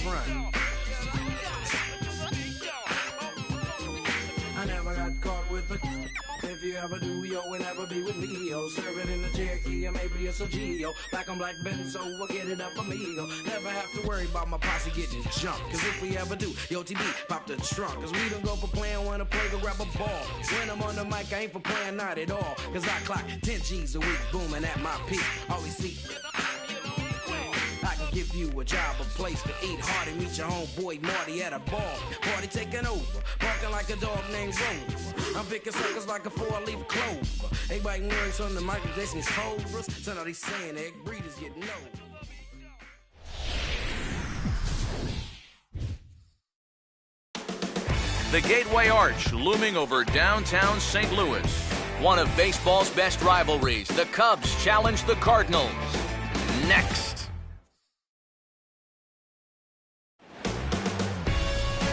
front. I never got caught with a. If you ever do, yo, will never be with me, yo. Serving in the Cherokee, or maybe it's a Geo. Black on black Benzo, we'll get it up for me, yo. Never have to worry about my posse getting jumped. Cause if we ever do, yo, TB, pop the trunk. Cause we don't go for playing when I play to grab a ball. When I'm on the mic, I ain't for playing, not at all. Cause I clock 10 G's a week, booming at my peak. Always see. I can give you a job, a place to eat. Hardy, meet your homeboy Marty at a bar. Party taking over, barking like a dog named Rover. I'm picking suckers like a 4-leaf clover. They biting words on the Michael Jason's cobras. So now they saying egg breeders get no. The Gateway Arch looming over downtown St. Louis. One of baseball's best rivalries. The Cubs challenge the Cardinals. Next.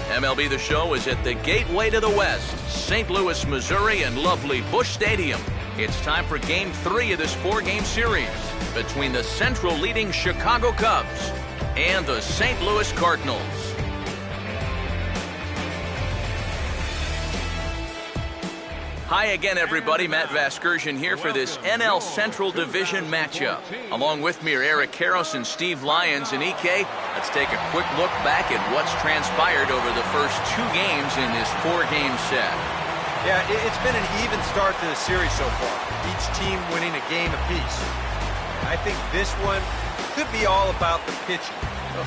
MLB The Show is at the gateway to the West, St. Louis, Missouri, and lovely Busch Stadium. It's time for Game 3 of this 4-game series between the Central leading Chicago Cubs and the St. Louis Cardinals. Hi again, everybody. Matt Vasgersian here for this NL Central Division matchup. Along with me are Eric Karros and Steve Lyons. And EK, let's take a quick look back at what's transpired over the first 2 games in this 4-game set. Yeah, it's been an even start to the series so far. Each team winning a game apiece. I think this one could be all about the pitching.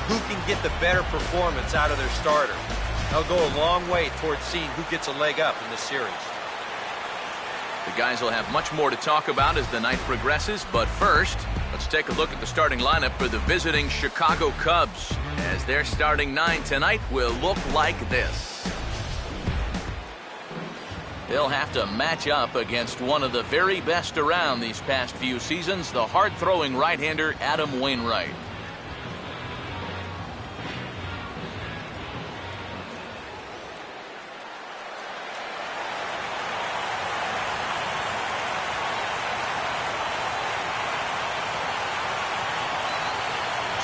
Who can get the better performance out of their starter? They'll go a long way towards seeing who gets a leg up in this series. The guys will have much more to talk about as the night progresses, but first, let's take a look at the starting lineup for the visiting Chicago Cubs, as their starting 9 tonight will look like this. They'll have to match up against one of the very best around these past few seasons, the hard-throwing right-hander Adam Wainwright.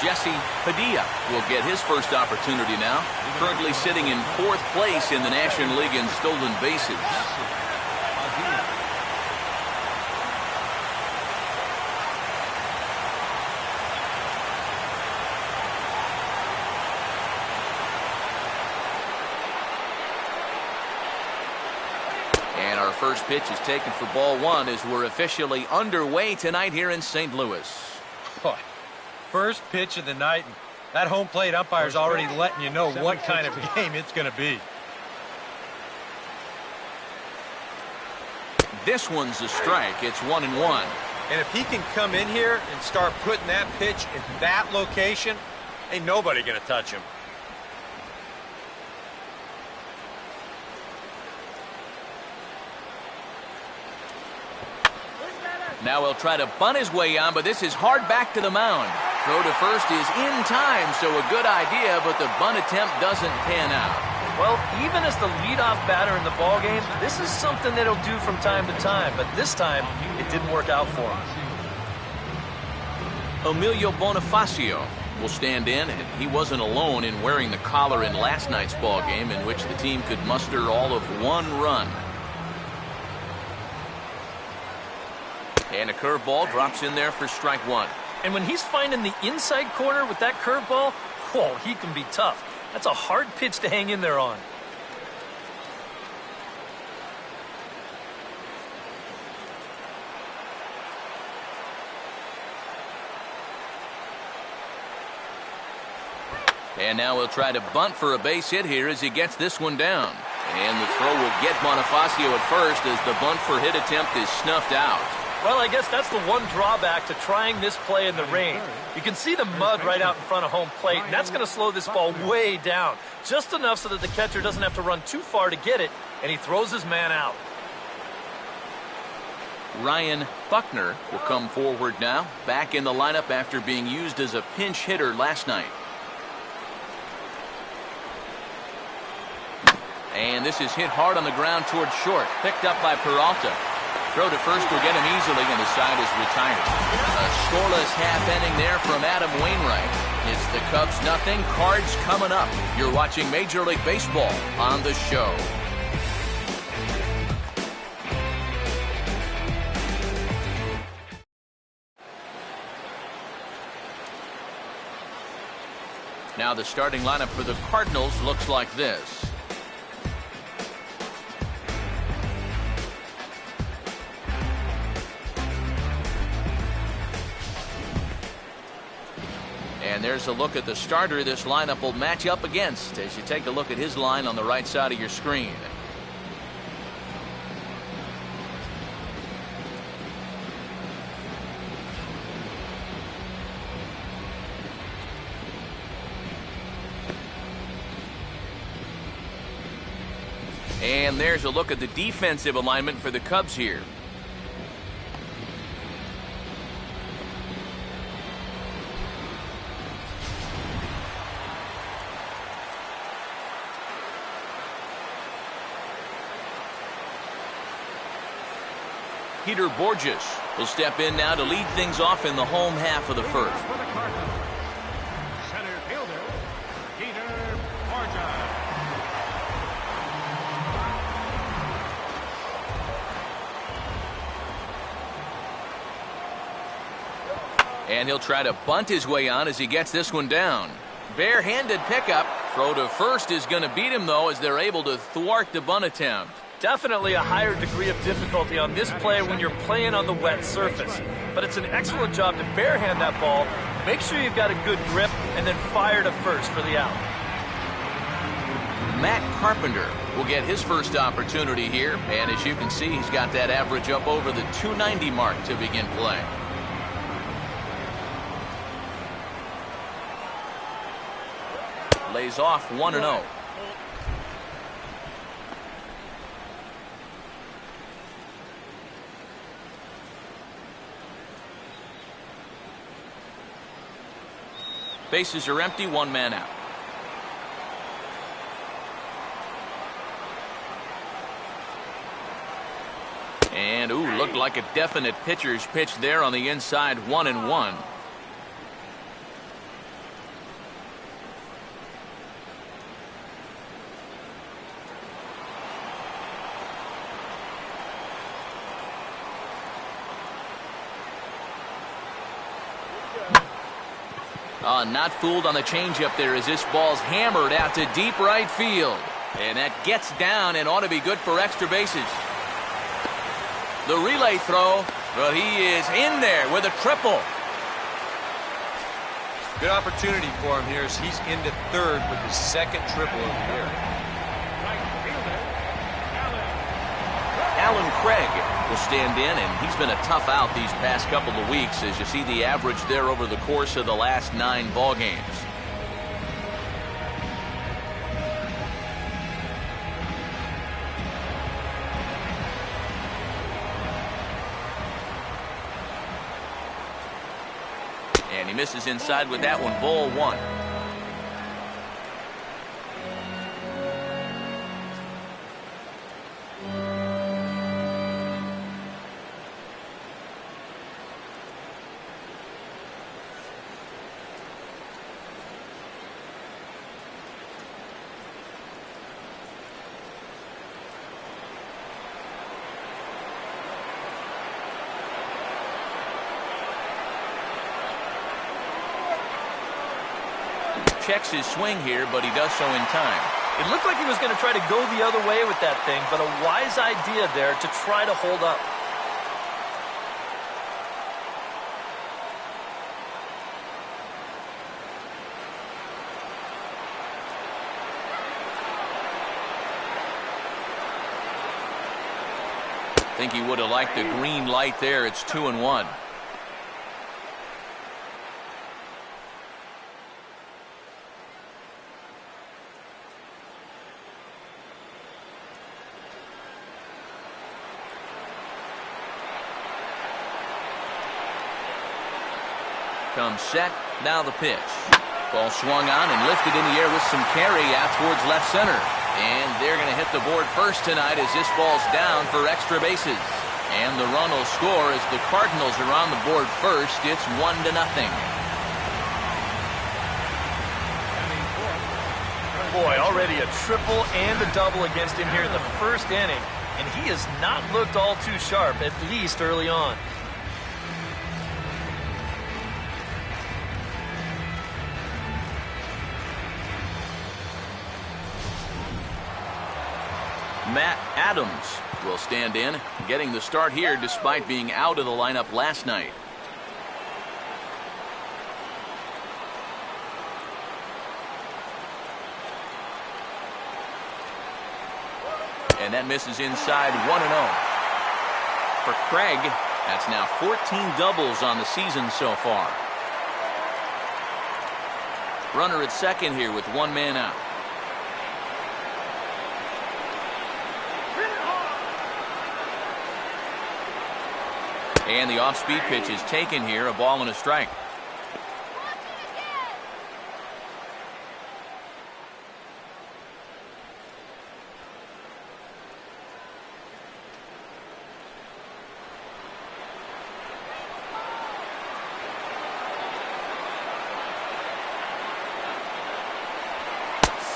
Jesse Padilla will get his first opportunity now, currently sitting in 4th place in the National League in stolen bases. And our first pitch is taken for ball 1 as we're officially underway tonight here in St. Louis. Boy. First pitch of the night, and that home plate umpire's already letting you know what kind of game it's going to be. This one's a strike. It's 1-1. And if he can come in here and start putting that pitch in that location, ain't nobody going to touch him. Now he'll try to bunt his way on, but this is hard back to the mound. Throw to first is in time, so a good idea, but the bunt attempt doesn't pan out. Well, even as the leadoff batter in the ballgame, this is something that he'll do from time to time, but this time it didn't work out for him. Emilio Bonifacio will stand in, and he wasn't alone in wearing the collar in last night's ballgame, in which the team could muster all of 1 run. And a curveball drops in there for strike 1. And when he's finding the inside corner with that curveball, whoa, he can be tough. That's a hard pitch to hang in there on. And now he'll try to bunt for a base hit here as he gets this one down. And the throw will get Bonifacio at first as the bunt for hit attempt is snuffed out. Well, I guess that's the one drawback to trying this play in the rain. You can see the mud right out in front of home plate, and that's going to slow this ball way down. Just enough so that the catcher doesn't have to run too far to get it, and he throws his man out. Ryan Buckner will come forward now, back in the lineup after being used as a pinch hitter last night. And this is hit hard on the ground towards short, picked up by Peralta. Throw to first will get him easily, and the side is retired. A scoreless half inning there from Adam Wainwright. It's the Cubs nothing, Cards coming up. You're watching Major League Baseball on the show. Now the starting lineup for the Cardinals looks like this. And there's a look at the starter this lineup will match up against as you take a look at his line on the right side of your screen. And there's a look at the defensive alignment for the Cubs here. Peter Borges will step in now to lead things off in the home half of the first. Center fielder, Peter Borges. And he'll try to bunt his way on as he gets this one down. Bare-handed pickup. Throw to first is going to beat him, though, as they're able to thwart the bunt attempt. Definitely a higher degree of difficulty on this play when you're playing on the wet surface. But it's an excellent job to barehand that ball, make sure you've got a good grip, and then fire to first for the out. Matt Carpenter will get his first opportunity here. And as you can see, he's got that average up over the 290 mark to begin play. Lays off 1-0. Bases are empty, one man out. And, looked like a definite pitcher's pitch there on the inside, 1-1. Not fooled on the changeup there as this ball's hammered out to deep right field. And that gets down and ought to be good for extra bases. The relay throw, but he is in there with a triple. Good opportunity for him here as he's into third with his second triple of the year. Alan Craig will stand in, and he's been a tough out these past couple of weeks as you see the average there over the course of the last 9 ball games. And he misses inside with that one, ball 1. Checks his swing here, but he does so in time. It looked like he was going to try to go the other way with that thing, but a wise idea there to try to hold up. I think he would have liked the green light there. It's 2-1. Comes set, now the pitch. Ball swung on and lifted in the air with some carry out towards left center. And they're going to hit the board first tonight as this ball's down for extra bases. And the run will score as the Cardinals are on the board first. It's 1-0. Boy, already a triple and a double against him here in the first inning. And he has not looked all too sharp, at least early on. Matt Adams will stand in, getting the start here despite being out of the lineup last night. And that misses inside 1-0. For Craig, that's now 14 doubles on the season so far. Runner at second here with one man out. And the off-speed pitch is taken here, a ball and a strike.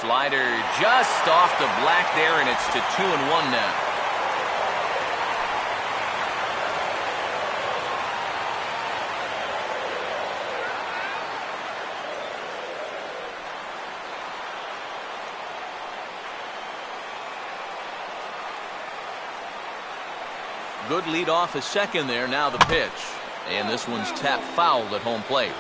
Slider just off the black there, and it's to 2-1 now. Good lead off a second there. Now the pitch. And this one's tapped foul at home plate.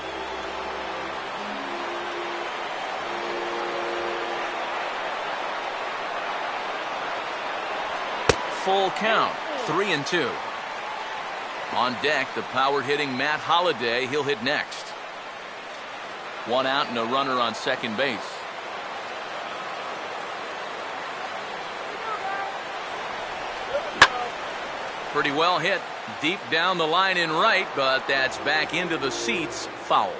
Full count, 3-2. On deck, the power hitting Matt Holliday. He'll hit next. One out and a runner on second base. Pretty well hit deep down the line in right, but that's back into the seats. Foul.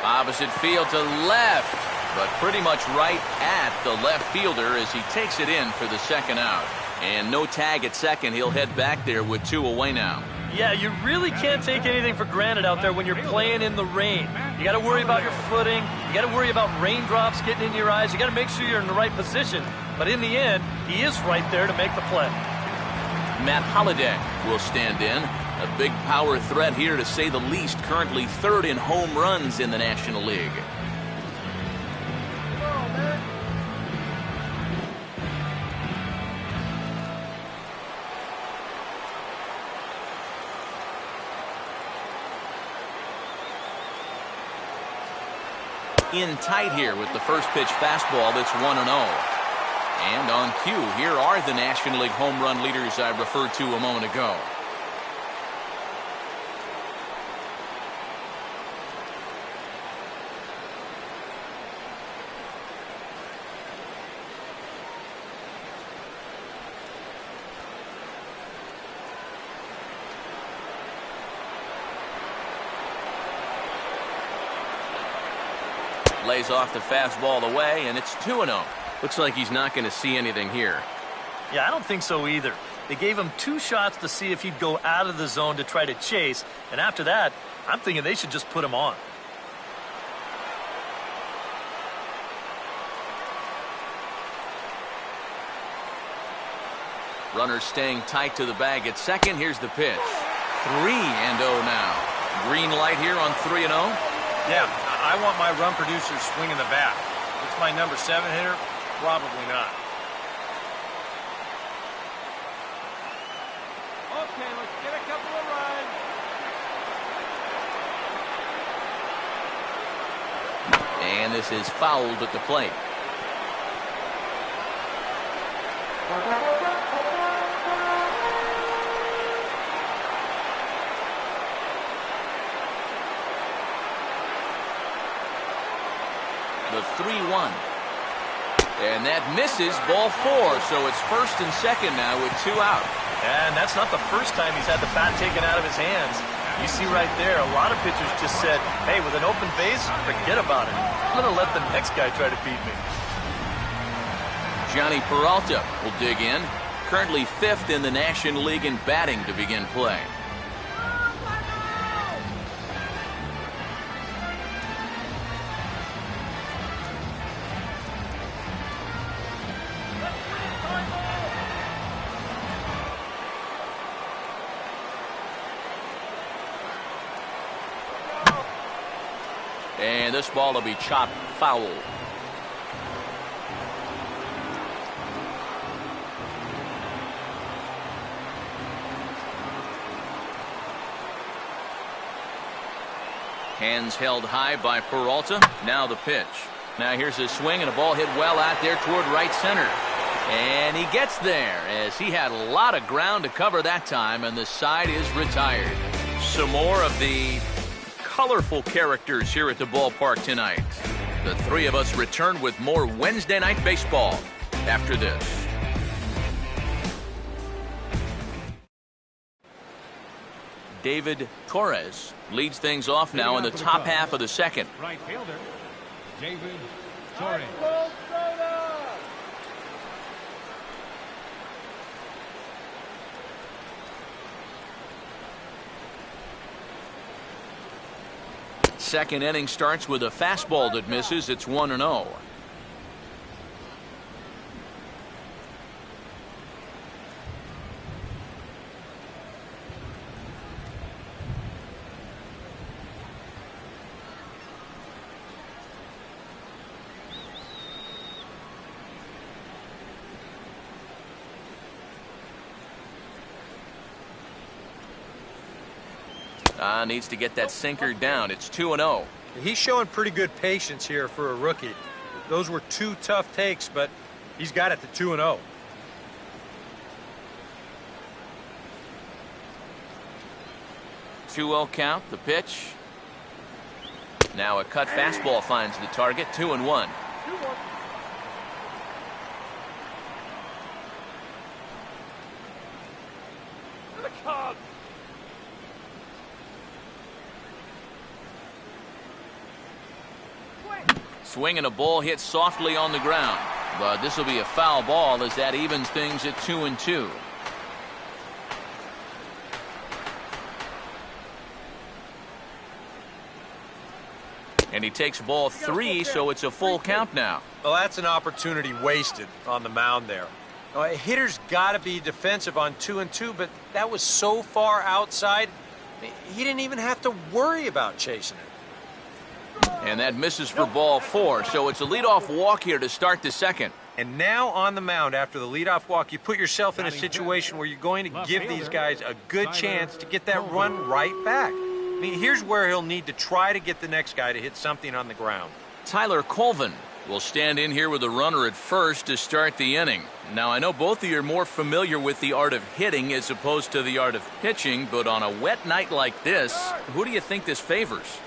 Opposite field to left, but pretty much right at the left fielder as he takes it in for the second out. And no tag at second. He'll head back there with two away now. Yeah, you really can't take anything for granted out there when you're playing in the rain. You got to worry about your footing. You got to worry about raindrops getting in your eyes. You got to make sure you're in the right position. But in the end, he is right there to make the play. Matt Holliday will stand in. A big power threat here, to say the least. Currently third in home runs in the National League. In tight here with the first pitch fastball. That's 1-0. And on cue, here are the National League home run leaders I referred to a moment ago. Lays off the fastball away, and it's 2-0. Looks like he's not going to see anything here. Yeah, I don't think so either. They gave him two shots to see if he'd go out of the zone to try to chase, and after that, I'm thinking they should just put him on. Runner staying tight to the bag at second. Here's the pitch. 3-0 now. Green light here on 3-0. Yeah, I want my run producers swinging the bat. It's my number 7 hitter? Probably not. Okay, let's get a couple of runs. And this is fouled at the plate. The 3-1. And that misses, ball 4. So it's first and second now with 2 out. And that's not the first time he's had the bat taken out of his hands. You see right there, a lot of pitchers just said, hey, with an open base, forget about it. I'm going to let the next guy try to beat me. Johnny Peralta will dig in. currently 5th in the National League in batting to begin play. And this ball will be chopped foul. Hands held high by Peralta. Now the pitch. Now here's a swing, and a ball hit well out there toward right center. And he gets there as he had a lot of ground to cover that time, and the side is retired. Some more of the colorful characters here at the ballpark tonight. The three of us return with more Wednesday Night Baseball after this. David Torres leads things off now in the top half of the second. Right fielder, David Torres. Second inning starts with a fastball that misses. It's 1-0. Needs to get that sinker down. It's 2-0. He's showing pretty good patience here for a rookie. Those were two tough takes, but he's got it to 2-0. Two-0 count. The pitch. Now a cut fastball finds the target. 2-1. Swing and a ball hit softly on the ground. But this will be a foul ball as that evens things at 2-2. And he takes ball 3, so it's a full count now. Well, that's an opportunity wasted on the mound there. A hitter's got to be defensive on 2-2, but that was so far outside, he didn't even have to worry about chasing it. And that misses for ball 4, so it's a leadoff walk here to start the second. And now on the mound after the leadoff walk, you put yourself in a situation where you're going to give these guys a good chance to get that run right back. I mean, here's where he'll need to try to get the next guy to hit something on the ground. Tyler Colvin will stand in here with a runner at first to start the inning. Now, I know both of you are more familiar with the art of hitting as opposed to the art of pitching, but on a wet night like this, who do you think this favors?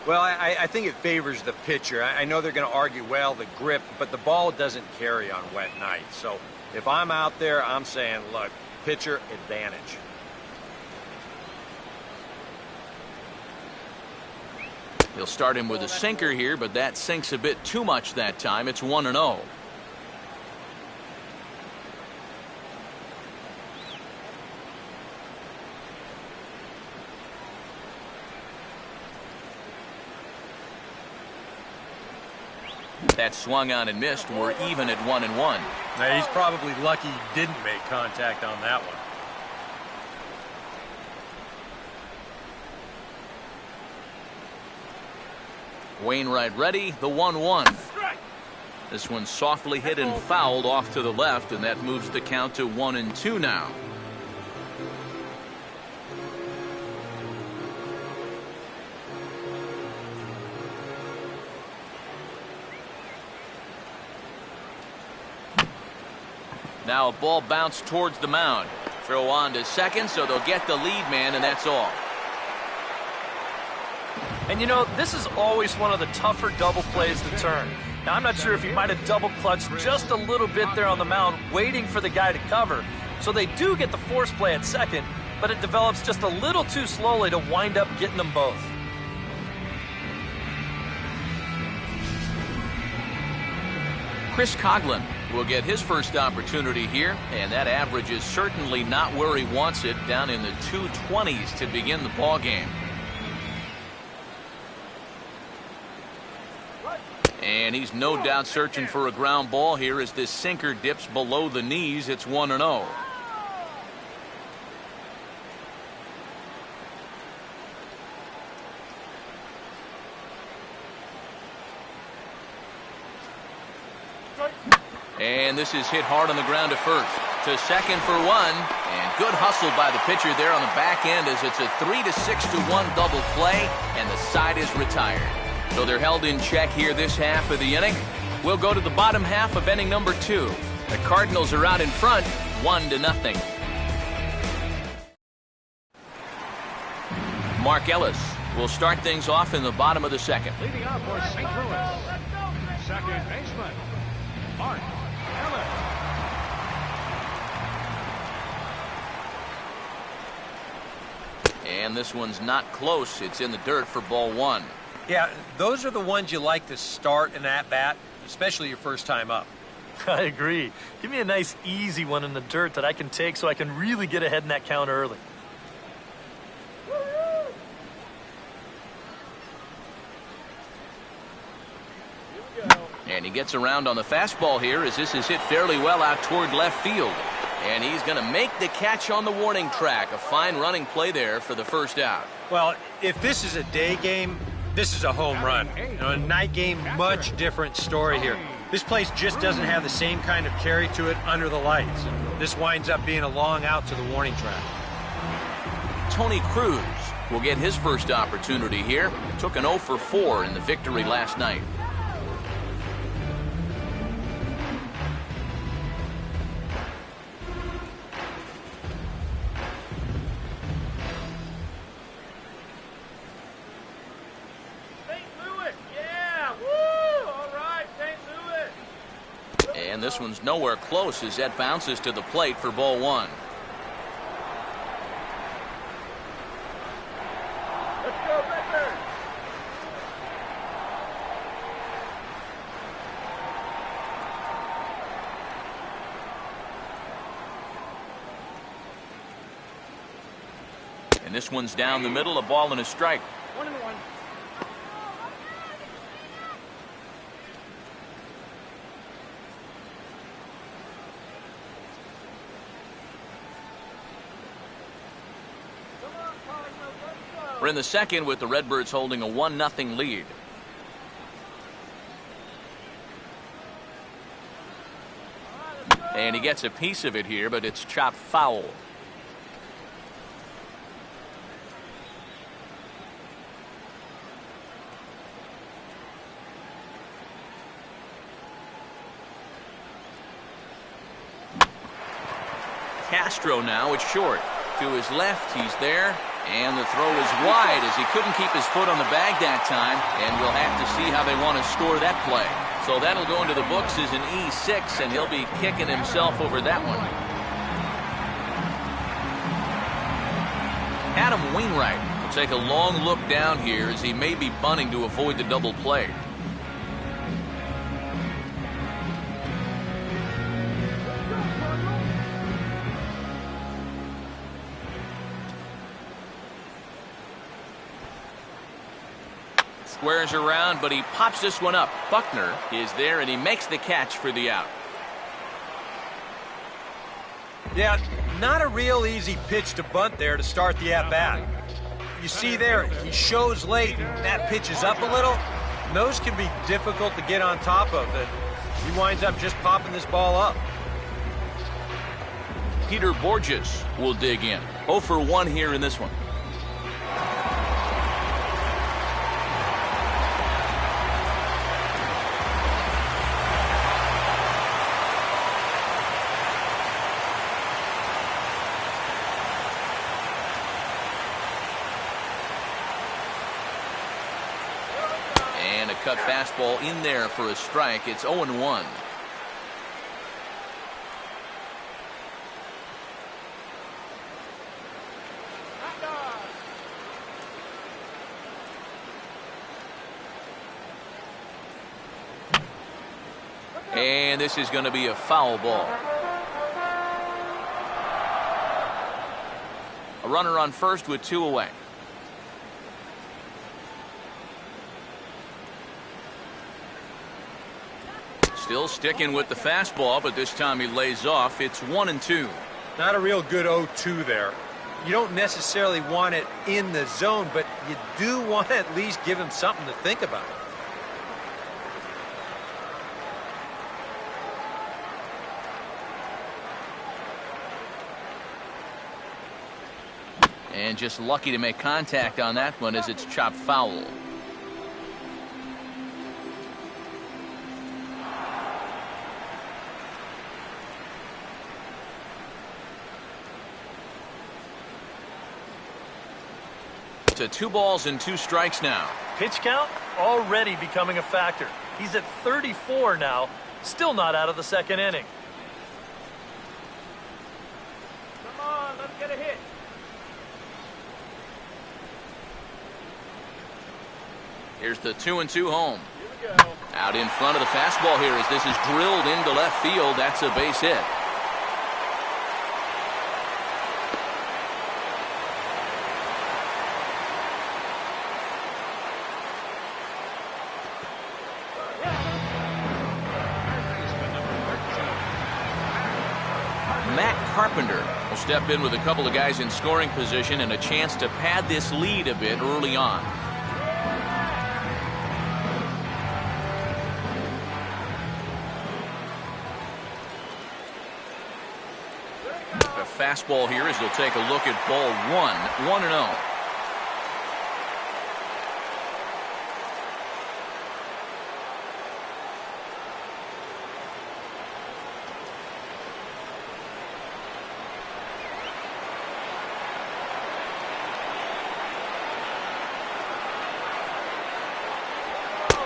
Well, I think it favors the pitcher. I know they're going to argue, well, the grip, but the ball doesn't carry on wet nights. So if I'm out there, I'm saying, look, pitcher advantage. He'll start him with a sinker here, but that sinks a bit too much that time. It's 1-0. That swung on and missed. We're even at 1-1. Now, he's probably lucky he didn't make contact on that one. Wainwright ready, the 1-1. This one softly hit and fouled off to the left, and that moves the count to 1-2 now. Now a ball bounced towards the mound. Throw on to second, so they'll get the lead man, and that's all. And you know, this is always one of the tougher double plays to turn. Now, I'm not sure if he might have double clutched just a little bit there on the mound, waiting for the guy to cover. So they do get the force play at second, but it develops just a little too slowly to wind up getting them both. Chris Coughlin will get his first opportunity here, and that average is certainly not where he wants it, down in the 220s to begin the ball game. And he's no doubt searching for a ground ball here as this sinker dips below the knees. It's 1-0. And this is hit hard on the ground to first. To second for one. And good hustle by the pitcher there on the back end as it's a 3-6-1 double play, and the side is retired. So they're held in check here this half of the inning. We'll go to the bottom half of inning number 2. The Cardinals are out in front, 1-0. Mark Ellis will start things off in the bottom of the second. Leading off for St. Louis, second baseman, Mark Ellis. And this one's not close. It's in the dirt for ball 1. Yeah, those are the ones you like to start an at-bat, especially your first time up. I agree. Give me a nice, easy one in the dirt that I can take so I can really get ahead in that count early. And he gets around on the fastball here as this is hit fairly well out toward left field. And he's going to make the catch on the warning track. A fine running play there for the first out. Well, if this is a day game, this is a home run. A night game, much different story here. This place just doesn't have the same kind of carry to it under the lights. And this winds up being a long out to the warning track. Tony Cruz will get his first opportunity here. Took an 0 for 4 in the victory last night. And this one's nowhere close as that bounces to the plate for ball 1. Let's go, Victor! And this one's down the middle, a ball and a strike. 1-1. We're in the second with the Redbirds holding a 1-0 lead. And he gets a piece of it here, but it's chopped foul. Castro now, it's short. To his left, he's there. And the throw is wide as he couldn't keep his foot on the bag that time. And we'll have to see how they want to score that play. So that'll go into the books as an E6, and he'll be kicking himself over that one. Adam Wainwright will take a long look down here as he may be bunting to avoid the double play. Squares around, but he pops this one up. Buckner is there, and he makes the catch for the out. Yeah, not a real easy pitch to bunt there to start the at-bat. You see there, he shows late, and that pitch is up a little. And those can be difficult to get on top of, and he winds up just popping this ball up. Peter Borges will dig in. 0 for 1 here in this one. And a cut fastball in there for a strike. It's 0-1. And And this is going to be a foul ball. A runner on first with 2 away. Still sticking with the fastball, but this time he lays off. It's 1-2. Not a real good 0-2 there. You don't necessarily want it in the zone, but you do want to at least give him something to think about. And just lucky to make contact on that one as it's chopped foul. To 2 balls and 2 strikes now. Pitch count already becoming a factor. He's at 34 now, still not out of the second inning. Come on, let's get a hit. Here's the 2-2 home. Here we go. Out in front of the fastball here as this is drilled into left field. That's a base hit. Carpenter will step in with a couple of guys in scoring position and a chance to pad this lead a bit early on. A fastball here as they'll take a look at ball 1-0.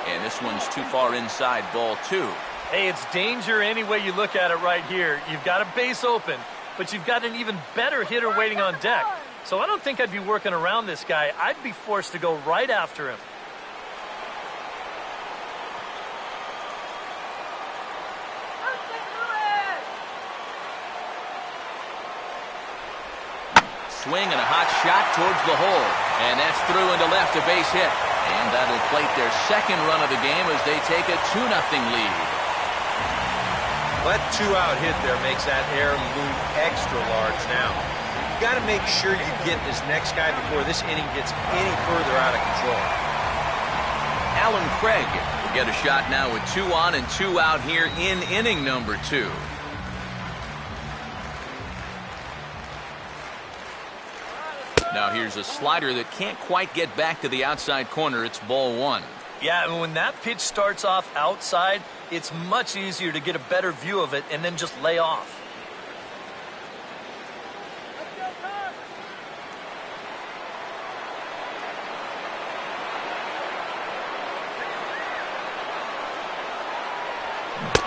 And this one's too far inside, ball 2. Hey, it's danger any way you look at it right here. You've got a base open, but you've got an even better hitter waiting on deck. So I don't think I'd be working around this guy. I'd be forced to go right after him. Swing and a hot shot towards the hole. And that's through into left, a base hit. And that'll plate their second run of the game as they take a 2-0 lead. That 2-out hit there makes that air loom extra large now. You've got to make sure you get this next guy before this inning gets any further out of control. Alan Craig will get a shot now with 2 on and 2 out here in inning number 2. Now here's a slider that can't quite get back to the outside corner. It's ball 1. Yeah, and when that pitch starts off outside, it's much easier to get a better view of it and then just lay off.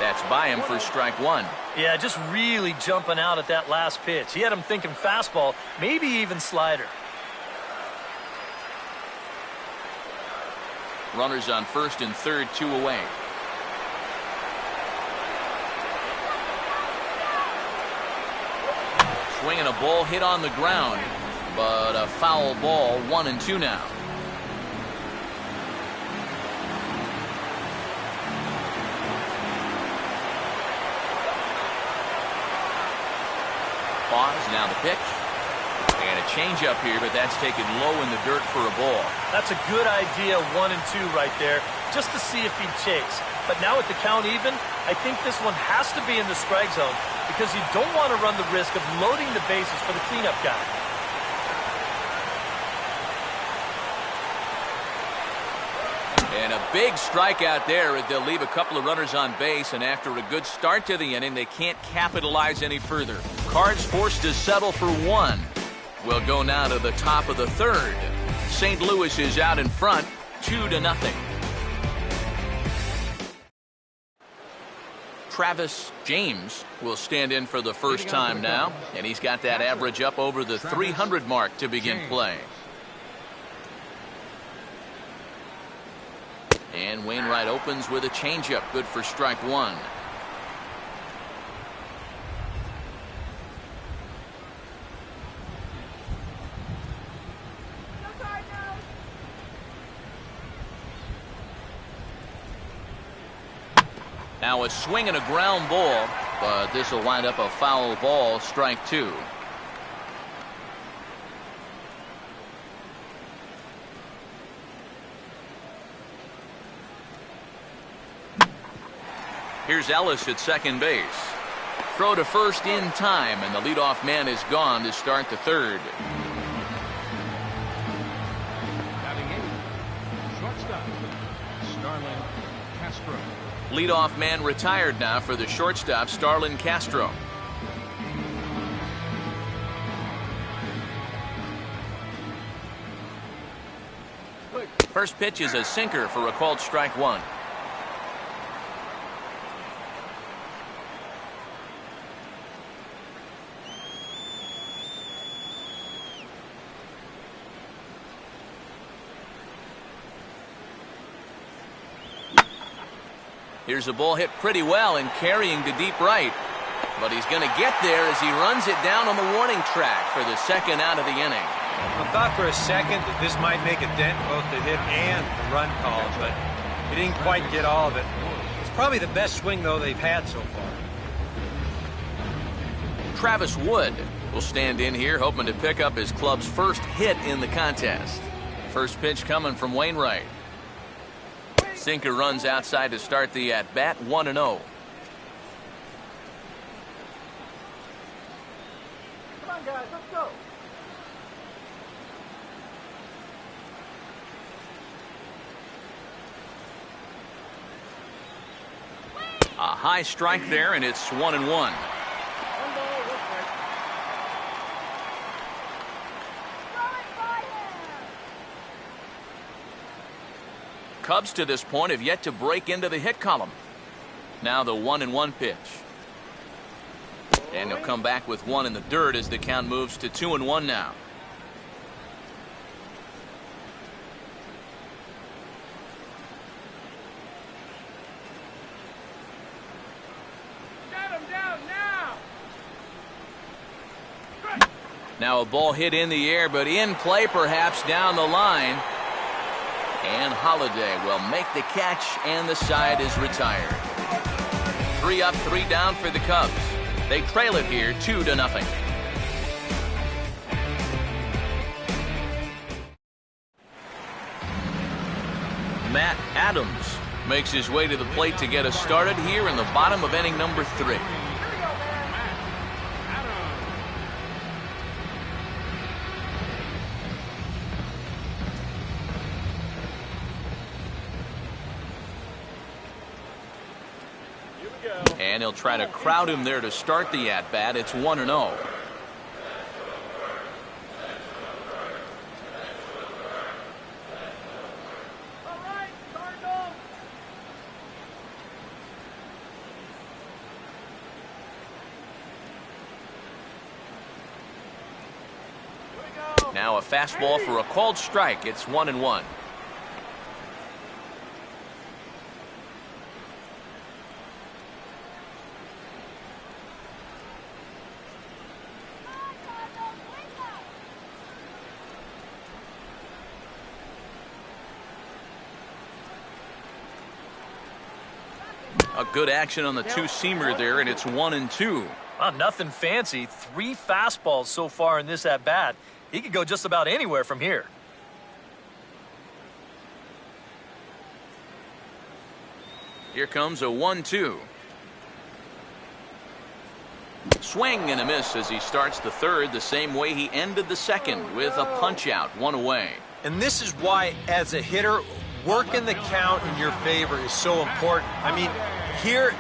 That's by him for strike 1. Yeah, just really jumping out at that last pitch. He had him thinking fastball, maybe even slider. Runners on first and third, 2 away. Swinging a ball hit on the ground, but a foul ball, 1-2 now. Pause, now the pitch. And a changeup here, but that's taken low in the dirt for a ball. That's a good idea, 1-2 right there, just to see if he'd chase. But now with the count even, I think this one has to be in the strike zone because you don't want to run the risk of loading the bases for the cleanup guy. And a big strikeout there as they'll leave a couple of runners on base, and after a good start to the inning, they can't capitalize any further. Cards forced to settle for 1. We'll go now to the top of the third. St. Louis is out in front, 2-0. Travis James will stand in for the first time now, and he's got that average up over the 300 mark to begin play. And Wainwright opens with a changeup, good for strike 1. Now a swing and a ground ball, but this will wind up a foul ball, strike 2. Here's Ellis at second base. Throw to first in time, and the leadoff man is gone to start the third. Batting 8, shortstop, Starlin Castro. Leadoff man retired now for the shortstop, Starlin Castro. First pitch is a sinker for a called strike 1. Here's a ball hit pretty well and carrying to deep right. But he's going to get there as he runs it down on the warning track for the second out of the inning. I thought for a second that this might make a dent in both the hit and the run call, but he didn't quite get all of it. It's probably the best swing, though, they've had so far. Travis Wood will stand in here hoping to pick up his club's first hit in the contest. First pitch coming from Wainwright. Sinker runs outside to start the at-bat, 1-0. Come on, guys, let's go. A high strike there, and it's 1-1. Cubs to this point have yet to break into the hit column. Now the 1-1 pitch. And he'll come back with one in the dirt as the count moves to 2-1 now. Get him down now. Now a ball hit in the air, but in play perhaps down the line. And Holiday will make the catch, and the side is retired. 3 up, 3 down for the Cubs. They trail it here 2-0. Matt Adams makes his way to the plate to get us started here in the bottom of inning number 3. And he'll try to crowd him there to start the at-bat. It's 1-0. All right, Cardinals. Here we go. Now a fastball for a called strike. It's 1-1. A good action on the two-seamer there, and it's 1-2. Nothing fancy. 3 fastballs so far in this at-bat. He could go just about anywhere from here. Here comes a 1-2. Swing and a miss as he starts the third the same way he ended the second, with a punch-out, 1 away. And this is why, as a hitter, working the count in your favor is so important. I mean, here,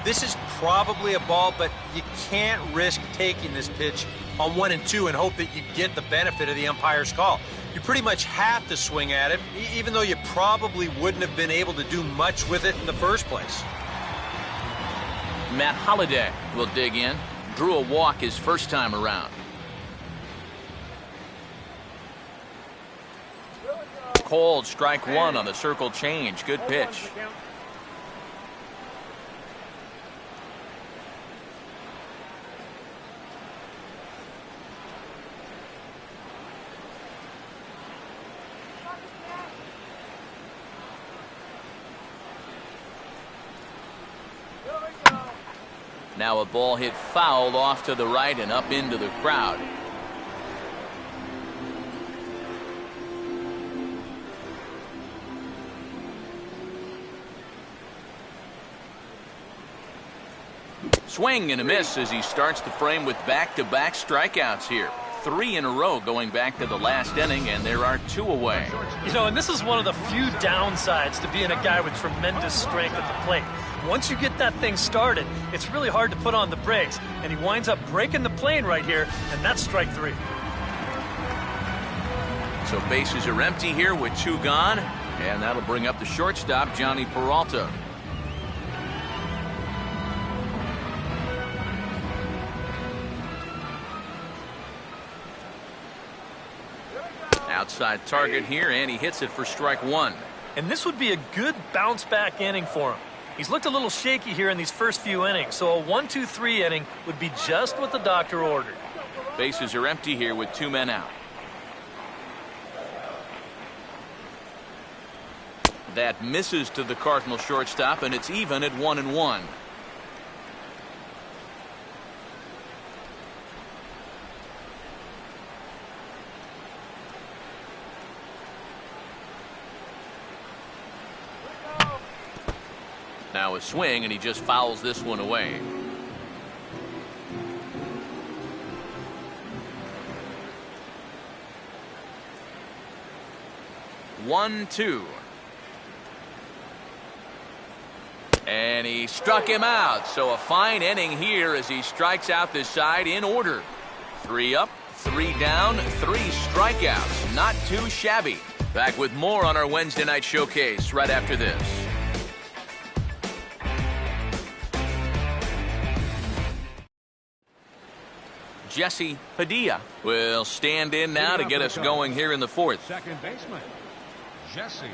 this is probably a ball, but you can't risk taking this pitch on 1 and 2 and hope that you get the benefit of the umpire's call. You pretty much have to swing at it, even though you probably wouldn't have been able to do much with it in the first place. Matt Holiday will dig in. Drew a walk his first time around. Called strike 1 on the circle change. Good pitch. Now a ball hit foul off to the right and up into the crowd. Swing and a miss as he starts the frame with back-to-back strikeouts here. 3 in a row going back to the last inning, and there are 2 away. You know, and this is one of the few downsides to being a guy with tremendous strength at the plate. Once you get that thing started, it's really hard to put on the brakes, and he winds up breaking the plane right here, and that's strike 3. So bases are empty here with 2 gone, and that'll bring up the shortstop, Johnny Peralta. Outside target here, and he hits it for strike 1. And this would be a good bounce-back inning for him. He's looked a little shaky here in these first few innings, so a 1-2-3 inning would be just what the doctor ordered. Bases are empty here with 2 men out. That misses to the Cardinal shortstop, and it's even at 1-1. Now a swing, and he just fouls this one away. One, 2. And he struck him out. So a fine inning here as he strikes out this side in order. 3 up, 3 down, 3 strikeouts. Not too shabby. Back with more on our Wednesday night showcase right after this. Jesse Padilla will stand in now to get us going here in the 4th. Second baseman, Jesse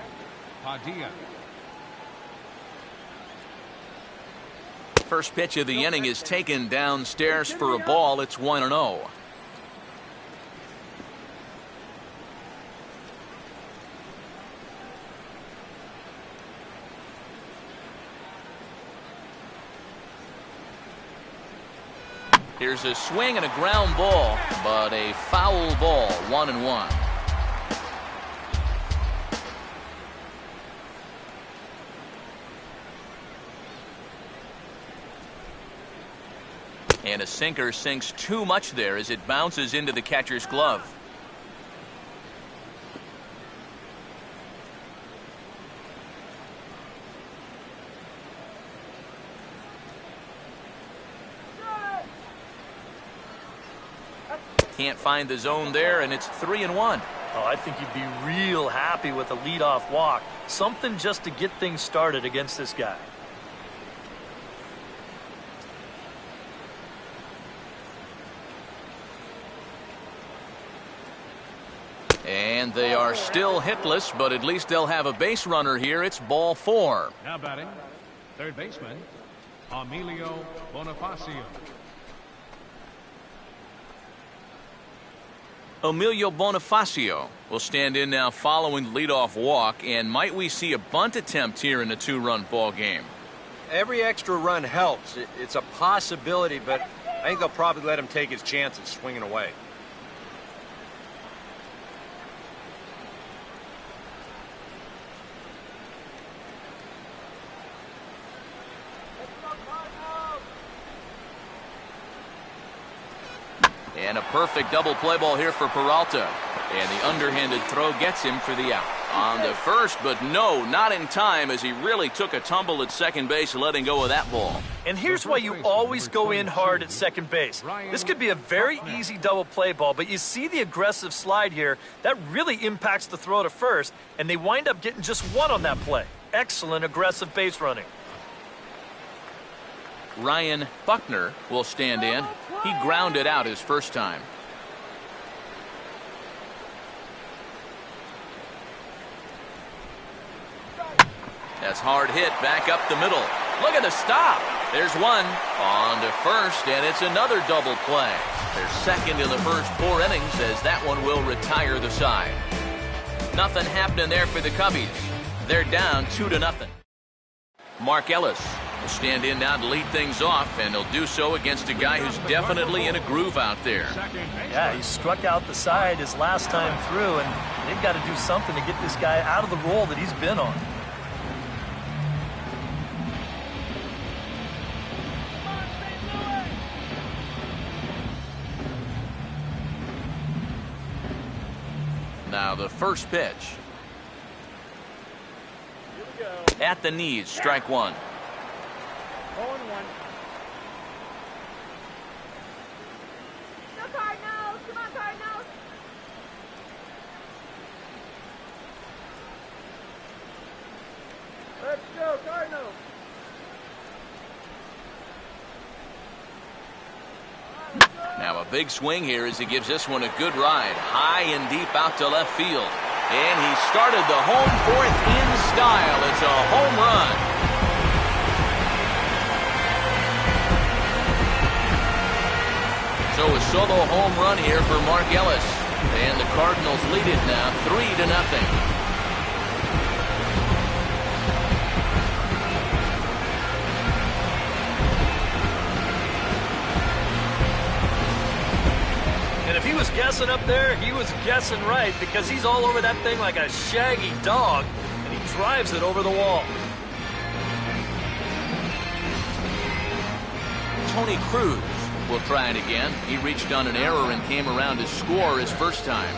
Padilla. First pitch of the inning is taken downstairs for a ball. It's 1-0. Here's a swing and a ground ball, but a foul ball, 1-1. And a sinker sinks too much there as it bounces into the catcher's glove. Can't find the zone there, and it's 3-1. Oh, I think you'd be real happy with a leadoff walk. Something just to get things started against this guy. And they are still hitless, but at least they'll have a base runner here. It's ball 4. Now batting, third baseman, Emilio Bonifacio. Emilio Bonifacio will stand in now following the leadoff walk, and might we see a bunt attempt here in a 2-run ball game? Every extra run helps. It's a possibility, but I think they'll probably let him take his chances swinging away. And a perfect double play ball here for Peralta. And the underhanded throw gets him for the out. On the first, but no, not in time, as he really took a tumble at second base, letting go of that ball. And here's why you always go in hard at second base. This could be a very easy double play ball, but you see the aggressive slide here. That really impacts the throw to first, and they wind up getting just 1 on that play. Excellent aggressive base running. Ryan Buckner will stand in. He grounded out his first time. That's hard hit back up the middle. Look at the stop. There's one on to first, and it's another double play. They're second in the first 4 innings as that one will retire the side. Nothing happening there for the Cubbies. They're down 2-0. Mark Ellis will stand in now to lead things off, and he'll do so against a guy who's definitely in a groove out there. Yeah, he struck out the side his last time through, and they've got to do something to get this guy out of the role that he's been on. Now the first pitch. At the knees, strike one. 0-1. Go Cardinals! Come on, Cardinals! Let's go, Cardinals! Now a big swing here as he gives this one a good ride. High and deep out to left field. And he started the home fourth in style. It's a home run. So a solo home run here for Mark Ellis. And the Cardinals lead it now 3-0. If he was guessing up there, he was guessing right, because he's all over that thing like a shaggy dog, and he drives it over the wall. Tony Cruz will try it again. He reached on an error and came around to score his first time.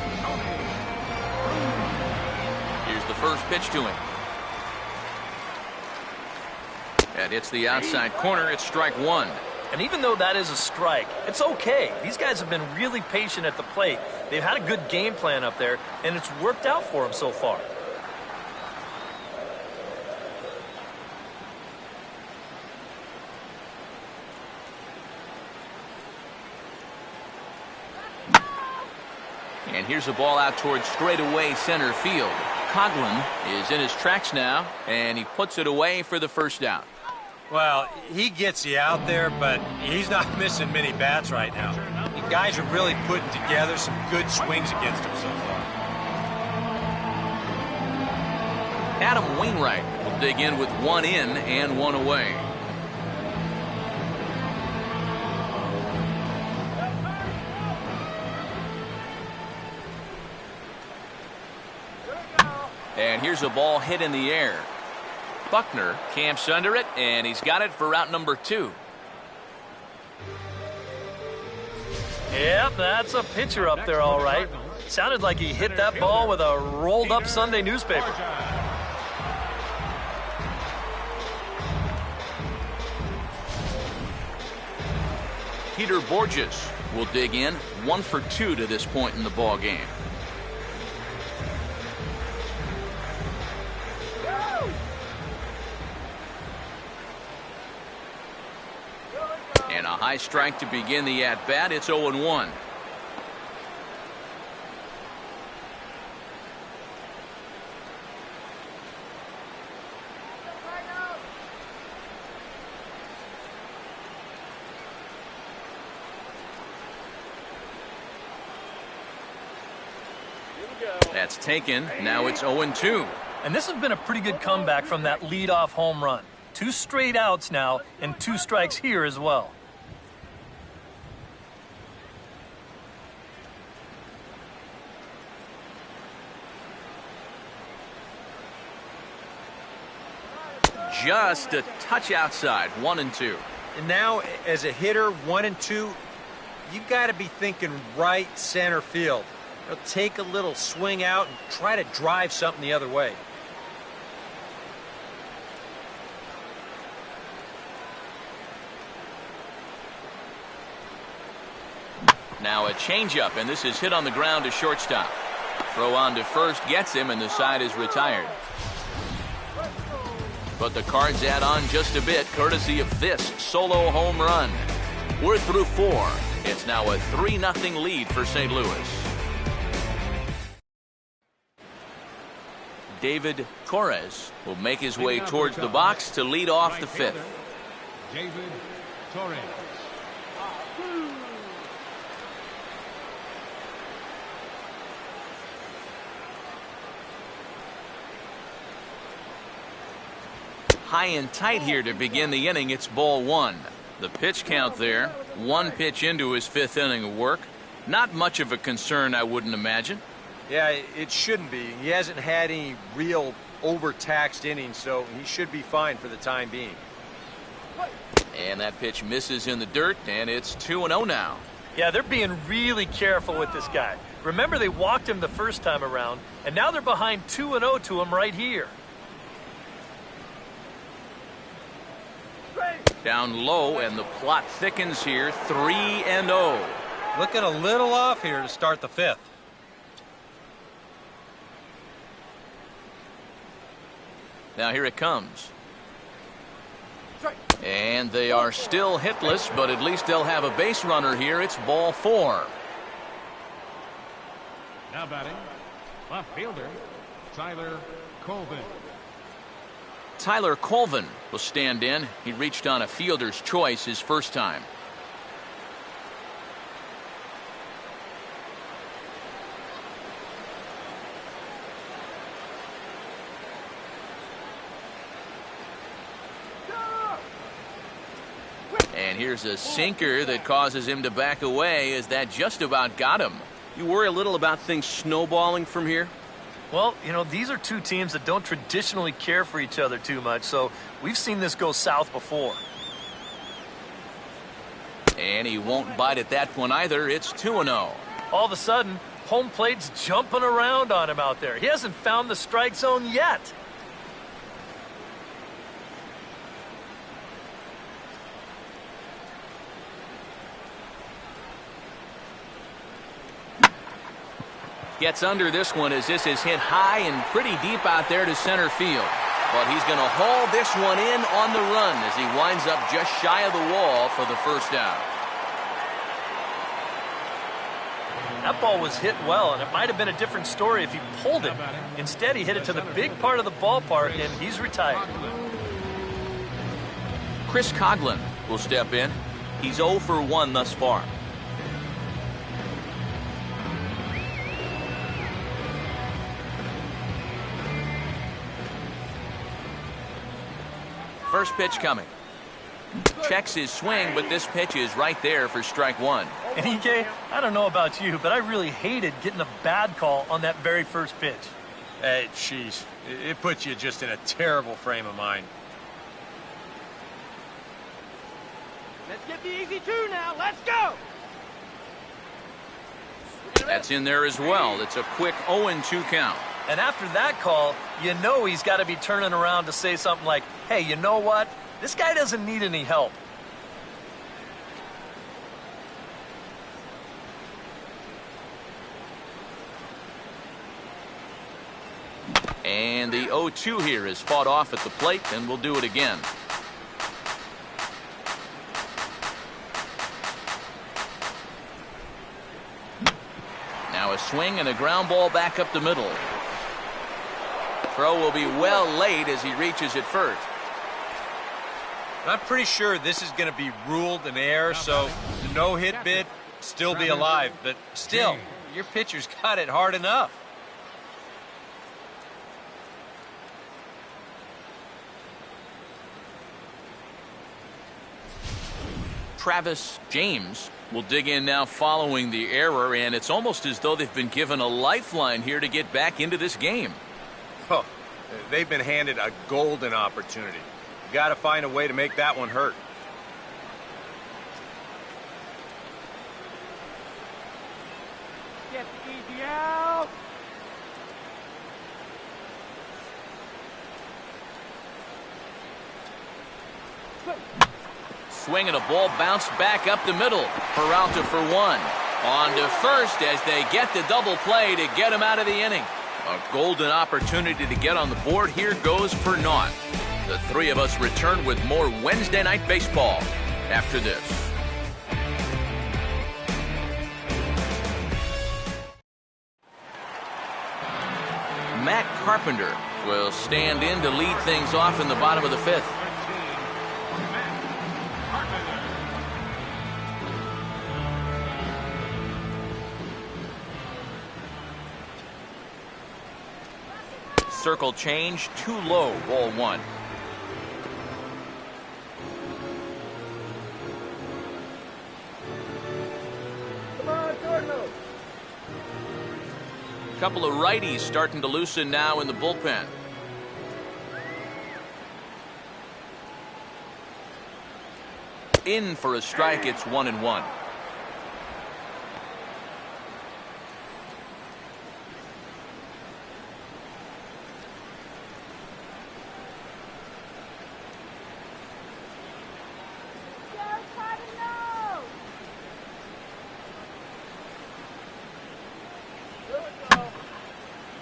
Here's the first pitch to him. That hits the outside corner. It's strike one. And even though that is a strike, it's okay. These guys have been really patient at the plate. They've had a good game plan up there, and it's worked out for them so far. And here's a ball out towards straightaway center field. Coughlin is in his tracks now, and he puts it away for the first out. Well, he gets you out there, but he's not missing many bats right now. The guys are really putting together some good swings against him so far. Adam Wainwright will dig in with one in and one away. And here's a ball hit in the air. Buckner camps under it, and he's got it for out number 2. Yep, that's a pitcher up there, all right. Sounded like he hit that ball with a rolled-up Sunday newspaper. Peter Borges will dig in, 1 for 2 to this point in the ball game. And a high strike to begin the at-bat. It's 0-1. That's taken. Now it's 0-2. And this has been a pretty good comeback from that leadoff home run. 2 straight outs now, and 2 strikes here as well. Just a touch outside, 1-2. And now, as a hitter, 1 and 2, you got to be thinking right center field. Take a little swing out and try to drive something the other way. Now a changeup, and this is hit on the ground to shortstop. Throw on to first gets him, and the side is retired. But the Cards add on just a bit, courtesy of this solo home run. We're through 4. It's now a 3-0 lead for St. Louis. David Torres will make his way towards the box to lead off the 5th. David Torres. high and tight here to begin the inning. It's ball one. The pitch count there, one pitch into his fifth inning of work. Not much of a concern, I wouldn't imagine. Yeah, it shouldn't be. He hasn't had any real overtaxed innings, so he should be fine for the time being. And that pitch misses in the dirt, and it's 2-0 now. Yeah, they're being really careful with this guy. Remember, they walked him the first time around, and now they're behind 2-0 to him right here. Down low, and the plot thickens here, 3-0. Looking a little off here to start the fifth. Now here it comes. And they are still hitless, but at least they'll have a base runner here. It's ball four. Now batting, left fielder, Tyler Colvin. Tyler Colvin will stand in. He reached on a fielder's choice his first time. And here's a sinker that causes him to back away, as that just about got him. You worry a little about things snowballing from here? Well, you know, these are two teams that don't traditionally care for each other too much, so we've seen this go south before. And he won't bite at that one either. It's 2-0. All of a sudden, home plate's jumping around on him out there. He hasn't found the strike zone yet. Gets under this one as this is hit high and pretty deep out there to center field. But he's going to haul this one in on the run as he winds up just shy of the wall for the first down. That ball was hit well, and it might have been a different story if he pulled it. Instead, he hit it to the big part of the ballpark, and he's retired. Chris Coughlin will step in. He's 0 for 1 thus far. First pitch coming. Checks his swing, but this pitch is right there for strike one. And EK, I don't know about you, but I really hated getting a bad call on that very first pitch. Hey, jeez. It puts you just in a terrible frame of mind. Let's get the easy two now. Let's go. That's in there as well. It's a quick 0-2 count. And after that call, you know he's got to be turning around to say something like, hey, you know what? This guy doesn't need any help. And the 0-2 here is fought off at the plate, and we'll do it again. Now a swing and a ground ball back up the middle. Throw will be well late as he reaches it first. I'm pretty sure this is going to be ruled an error, so the no-hit bid still be alive. But still, your pitcher's got it hard enough. Travis James will dig in now following the error, and it's almost as though they've been given a lifeline here to get back into this game. Oh, they've been handed a golden opportunity. You got to find a way to make that one hurt. Get easy out. Swing and a ball bounced back up the middle. Peralta for one. On to first as they get the double play to get him out of the inning. A golden opportunity to get on the board here goes for naught. The three of us return with more Wednesday Night Baseball after this. Matt Carpenter will stand in to lead things off in the bottom of the fifth. Circle change, too low, ball one. A couple of righties starting to loosen now in the bullpen. In for a strike. It's 1-1.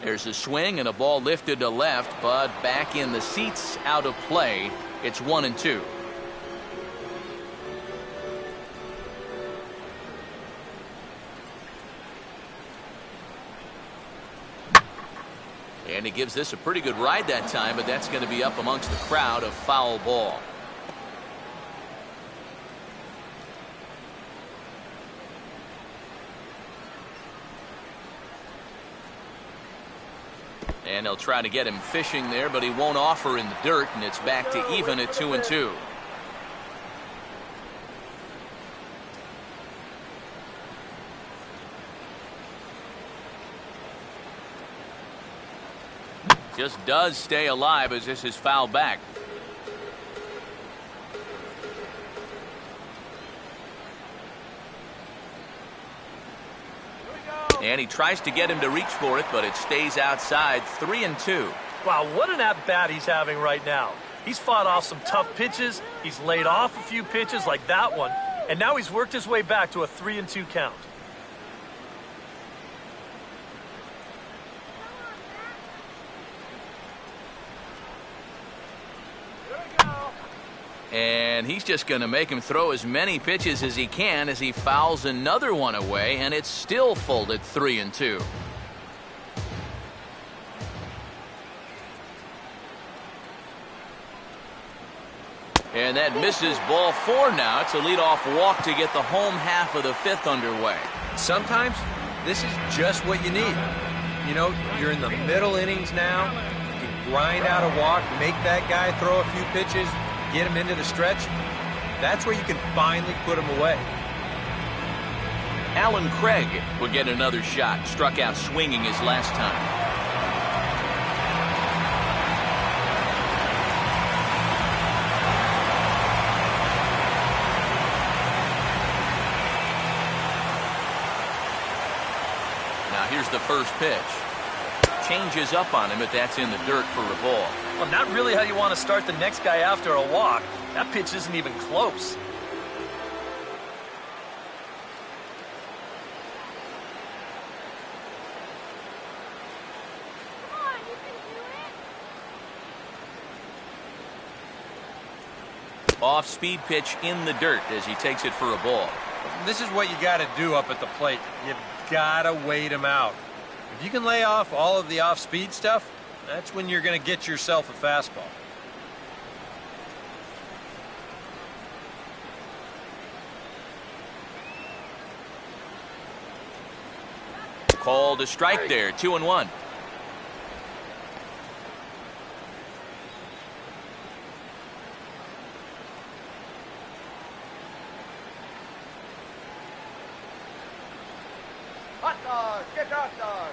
There's a swing and a ball lifted to left, but back in the seats, out of play. It's 1-2. And he gives this a pretty good ride that time, but that's going to be up amongst the crowd. A foul ball. And they'll try to get him fishing there, but he won't offer in the dirt, and it's back to even at 2-2. Just does stay alive as this is fouled back. And he tries to get him to reach for it, but it stays outside. 3-2. Wow, what an at-bat he's having right now. He's fought off some tough pitches. He's laid off a few pitches like that one. And now he's worked his way back to a 3-2 count. And he's just going to make him throw as many pitches as he can as he fouls another one away, and it's still full at 3-2. And that misses ball 4 now. It's a leadoff walk to get the home half of the 5th underway. Sometimes this is just what you need. You know, you're in the middle innings now. You can grind out a walk, make that guy throw a few pitches, get him into the stretch. That's where you can finally put him away. Alan Craig will get another shot. Struck out swinging his last time. Now here's the first pitch. Changes up on him, but that's in the dirt for a ball. Well, not really how you want to start the next guy after a walk. That pitch isn't even close. Come on, you can do it. Off-speed pitch in the dirt as he takes it for a ball. This is what you got to do up at the plate. You've got to wait him out. If you can lay off all of the off-speed stuff, that's when you're going to get yourself a fastball. Called a strike there, 2-1. Hot dog, get hot dog.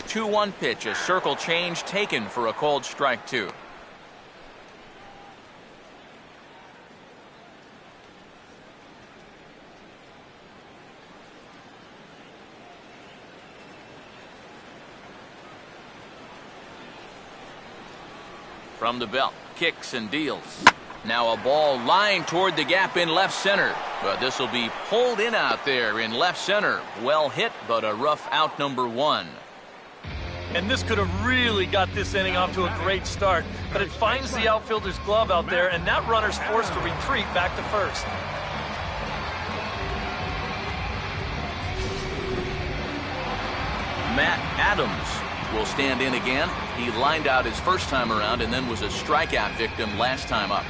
2-1 pitch, a circle change taken for a called strike 2. From the belt, kicks and deals. Now a ball lined toward the gap in left center, but this will be pulled in out there in left center. Well hit, but a rough out, number 1. And this could have really got this inning off to a great start, but it finds the outfielder's glove out there, and that runner's forced to retreat back to first. Matt Adams will stand in again. He lined out his first time around and then was a strikeout victim last time up.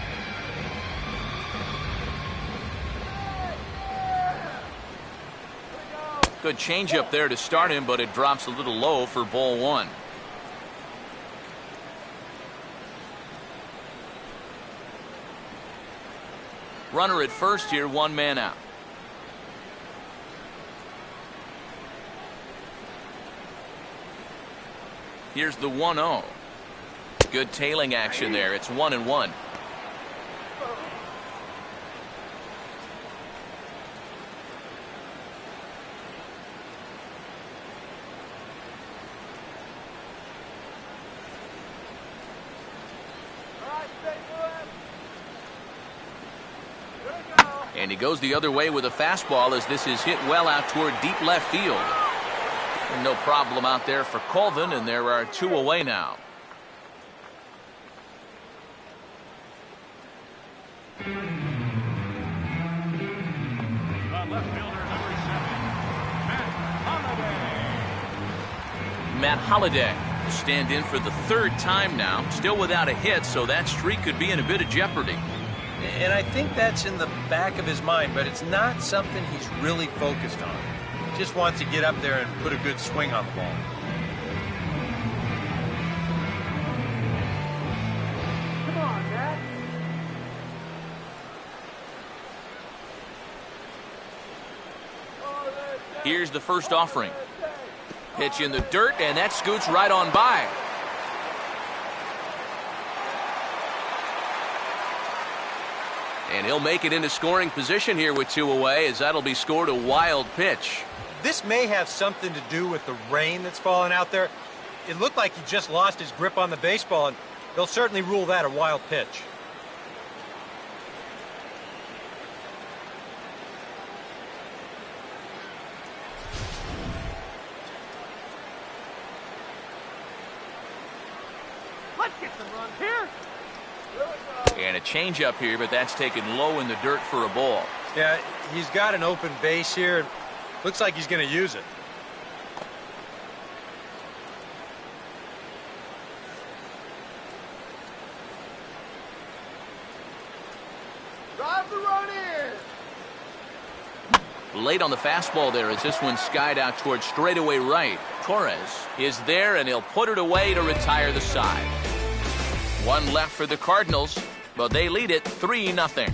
Good changeup there to start him, but it drops a little low for ball 1. Runner at first here, 1 man out. Here's the 1-0. Good tailing action there. It's 1-1. And he goes the other way with a fastball as this is hit well out toward deep left field. And no problem out there for Colvin, and there are 2 away now. The left fielder, number 7, Matt Holliday will stand in for the 3rd time now, still without a hit, so that streak could be in a bit of jeopardy. And I think that's in the back of his mind, but it's not something he's really focused on. He just wants to get up there and put a good swing on the ball. Come on, Matt. Here's the first offering. Pitch in the dirt, and that scoots right on by. And he'll make it into scoring position here with 2 away, as that'll be scored a wild pitch. This may have something to do with the rain that's falling out there. It looked like he just lost his grip on the baseball, and they'll certainly rule that a wild pitch. Let's get some runs here. And a changeup here, but that's taken low in the dirt for a ball. Yeah, he's got an open base here. Looks like he's going to use it. Drive the run in. Late on the fastball there as this one skied out towards straightaway right. Torres is there, and he'll put it away to retire the side. 1 left for the Cardinals, but they lead it 3-0.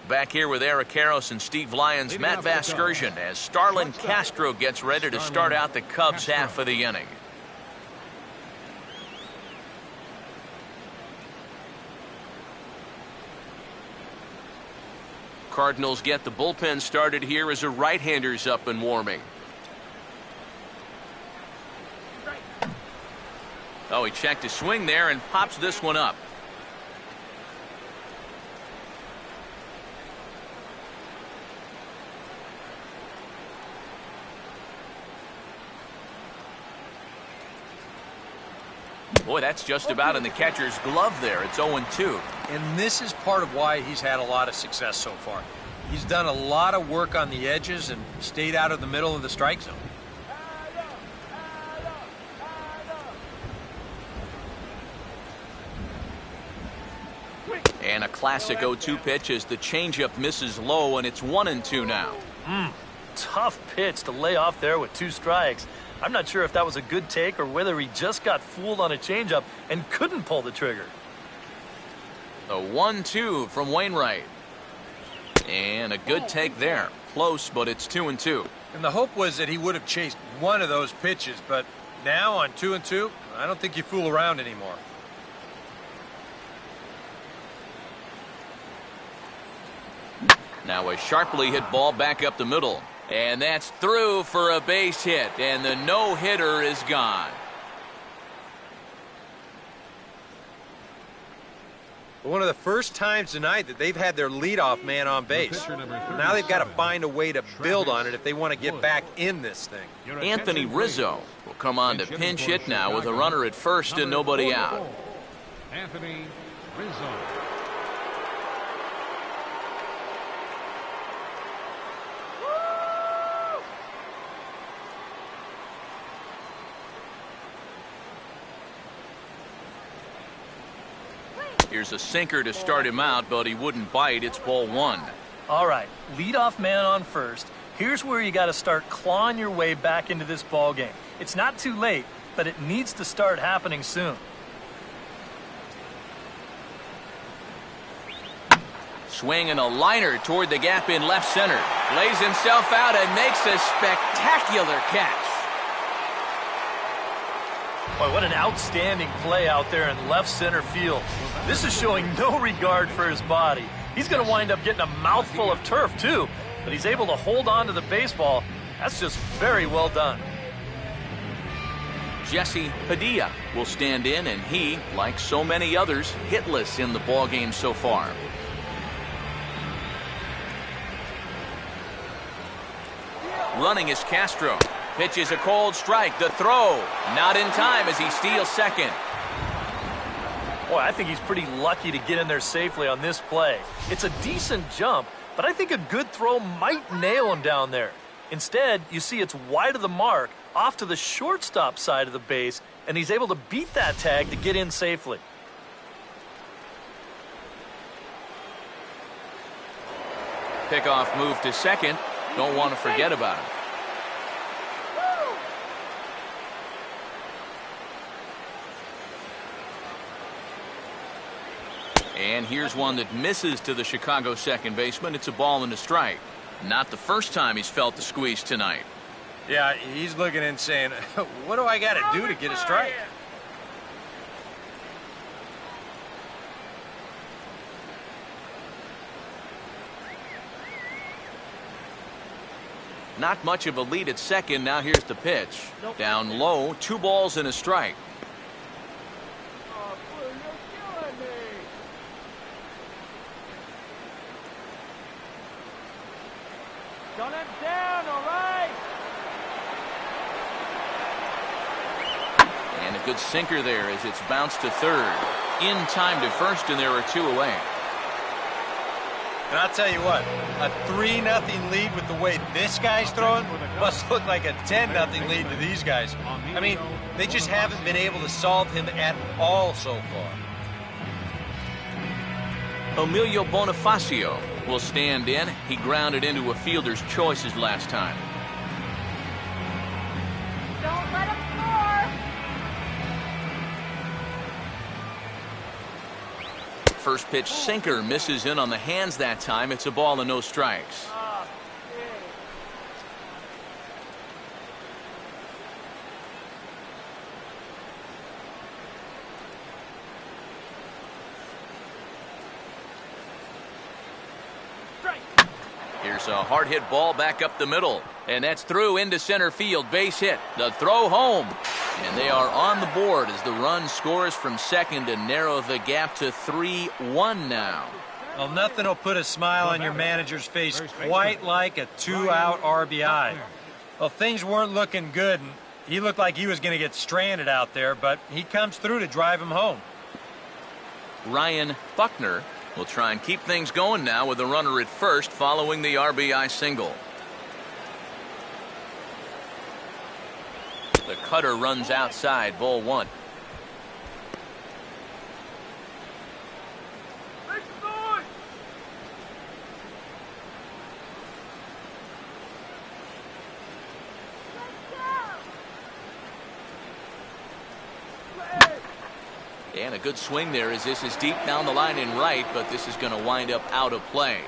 Back here with Eric Karros and Steve Lyons, Matt Vasgersian, as Starlin Castro gets ready to start out the Cubs half of the inning. Cardinals get the bullpen started here as a right-hander's up and warming. Oh, he checked his swing there and pops this one up. Boy, that's just about in the catcher's glove there. It's 0-2. And this is part of why he's had a lot of success so far. He's done a lot of work on the edges and stayed out of the middle of the strike zone. And a classic 0-2 pitch as the changeup misses low, and it's 1-2 now. Tough pitch to lay off there with 2 strikes. I'm not sure if that was a good take or whether he just got fooled on a changeup and couldn't pull the trigger. A 1-2 from Wainwright. And a good take there. Close, but it's 2-2. And the hope was that he would have chased one of those pitches, but now on 2-2, I don't think you fool around anymore. Now a sharply hit ball back up the middle. And that's through for a base hit. And the no-hitter is gone. One of the first times tonight that they've had their leadoff man on base. Now they've got to find a way to build on it if they want to get back in this thing. Anthony Rizzo will come on to pinch hit now with a runner at first and nobody out. Anthony Rizzo. Here's a sinker to start him out, but he wouldn't bite. It's ball 1. All right, leadoff man on first. Here's where you got to start clawing your way back into this ball game. It's not too late, but it needs to start happening soon. Swinging a liner toward the gap in left center. Lays himself out and makes a spectacular catch. Boy, what an outstanding play out there in left center field. This is showing no regard for his body. He's going to wind up getting a mouthful of turf, too. But he's able to hold on to the baseball. That's just very well done. Jesse Padilla will stand in, and he, like so many others, hitless in the ballgame so far. Running is Castro. Pitches a cold strike. The throw. Not in time as he steals second. Boy, I think he's pretty lucky to get in there safely on this play. It's a decent jump, but I think a good throw might nail him down there. Instead, you see it's wide of the mark, off to the shortstop side of the base, and he's able to beat that tag to get in safely. Pickoff move to second. Don't want to forget about him. And here's one that misses to the Chicago second baseman. It's a ball and a strike. Not the first time he's felt the squeeze tonight. Yeah, he's looking and saying, what do I got to do to get a strike? Not much of a lead at second. Now here's the pitch. Down low, 2 balls and a strike. Oh, Blue, you're killing me. Shut him down, all right? And a good sinker there as it's bounced to third. In time to first, and there are 2 away. And I'll tell you what, a 3-0 lead with the way this guy's throwing must look like a 10-0 lead to these guys. I mean, they just haven't been able to solve him at all so far. Emilio Bonifacio will stand in. He grounded into a fielder's choices last time. Don't let him score. First pitch sinker misses in on the hands that time. It's a ball and no strikes. Here's a hard hit ball back up the middle, and that's through into center field. Base hit. The throw home, and they are on the board as the run scores from second to narrow the gap to 3-1 now. Well, nothing will put a smile on your manager's face quite like a 2-out RBI. Well, things weren't looking good, and he looked like he was going to get stranded out there, but he comes through to drive him home. Ryan Buckner will try and keep things going now with the runner at first following the RBI single. The cutter runs outside, ball 1. And a good swing there as this is deep down the line in right, but this is going to wind up out of play.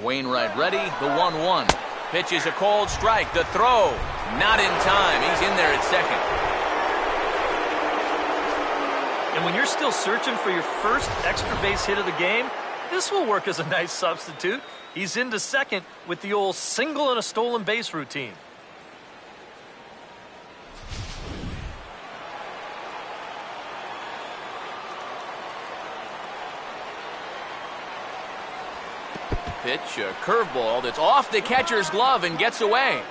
Wainwright ready, the 1-1. Pitch is a cold strike, the throw, not in time. He's in there at second. And when you're still searching for your first extra base hit of the game, this will work as a nice substitute. He's into second with the old single and a stolen base routine. Pitch, a curveball that's off the catcher's glove and gets away.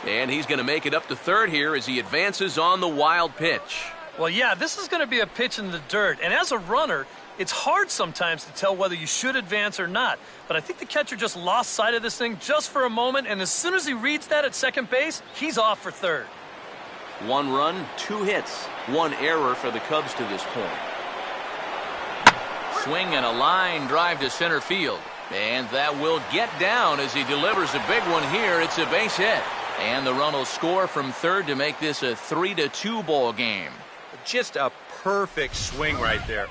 And he's going to make it up to third here as he advances on the wild pitch. Well, yeah, this is going to be a pitch in the dirt. And as a runner, it's hard sometimes to tell whether you should advance or not. But I think the catcher just lost sight of this thing just for a moment, and as soon as he reads that at second base, he's off for third. 1 run, 2 hits, 1 error for the Cubs to this point. swing and a line drive to center field. And that will get down as he delivers a big one here. It's a base hit. And the run will score from third to make this a 3-2 ball game. Just a perfect swing right there.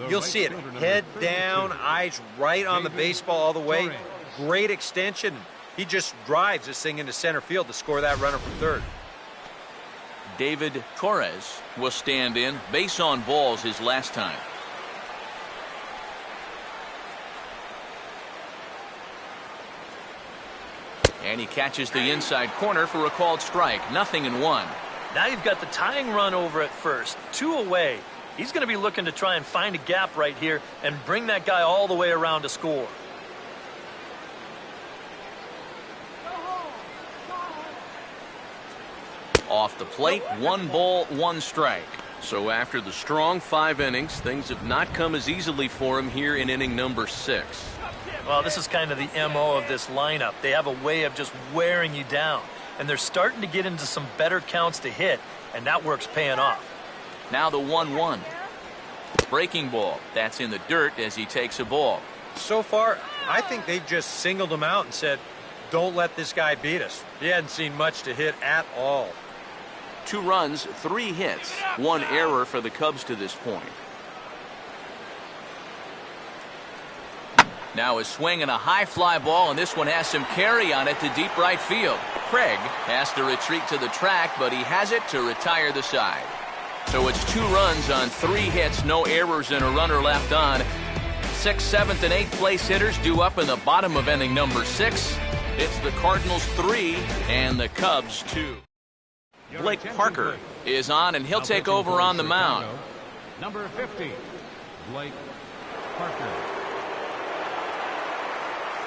You'll see it head down, eyes right on the baseball all the way. Great extension. He just drives this thing into center field to score that runner from third. David Torres will stand in. Base on balls his last time. And he catches the inside corner for a called strike. 0-1. Now you've got the tying run over at first. 2 away. He's going to be looking to try and find a gap right here and bring that guy all the way around to score. Off the plate, 1 ball, 1 strike. So after the strong 5 innings, things have not come as easily for him here in inning number 6. Well, this is kind of the MO of this lineup. They have a way of just wearing you down. And they're starting to get into some better counts to hit, and that work's paying off. Now the 1-1. Breaking ball. That's in the dirt as he takes a ball. So far, I think they just singled him out and said, don't let this guy beat us. He hadn't seen much to hit at all. 2 runs, 3 hits, 1 error for the Cubs to this point. Now a swing and a high fly ball, and this one has some carry on it to deep right field. Craig has to retreat to the track, but he has it to retire the side. So it's 2 runs on 3 hits, no errors, and a runner left on. 6th, 7th, and 8th place hitters due up in the bottom of inning number 6. It's the Cardinals 3 and the Cubs 2. Blake Parker is on, and he'll take over on the mound. Number 50, Blake Parker.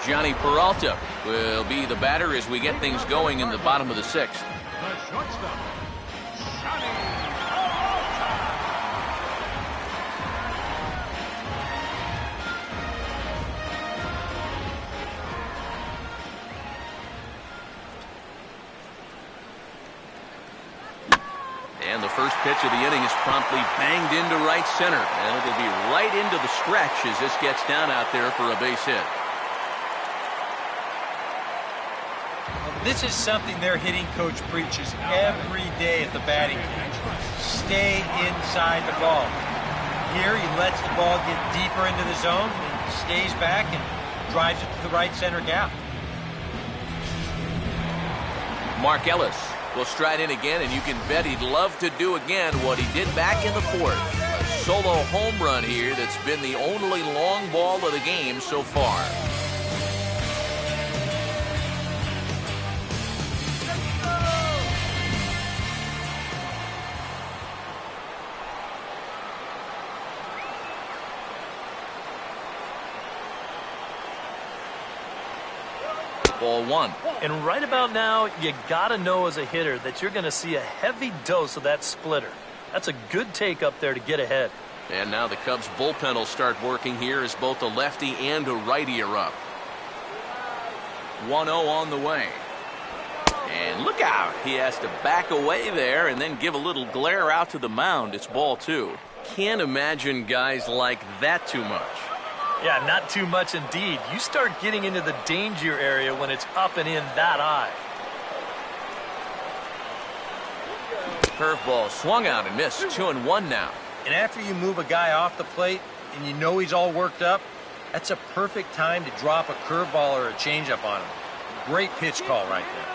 Johnny Peralta will be the batter as we get things going in the bottom of the 6th. The shortstop, Johnny And the first pitch of the inning is promptly banged into right center. And it'll be right into the stretch as this gets down out there for a base hit. This is something their hitting coach preaches every day at the batting cage. Stay inside the ball. Here he lets the ball get deeper into the zone and stays back and drives it to the right center gap. Mark Ellis will stride in again, and you can bet he'd love to do again what he did back in the 4th. A solo home run here that's been the only long ball of the game so far. Ball 1. And right about now, you got to know as a hitter that you're going to see a heavy dose of that splitter. That's a good take up there to get ahead. And now the Cubs bullpen will start working here as both a lefty and a righty are up. 1-0 on the way. And look out. He has to back away there and then give a little glare out to the mound. It's ball 2. Can't imagine guys like that too much. Yeah, not too much indeed. You start getting into the danger area when it's up and in that high. Curveball swung out and missed. 2-1 now. And after you move a guy off the plate and you know he's all worked up, that's a perfect time to drop a curveball or a changeup on him. Great pitch call right there.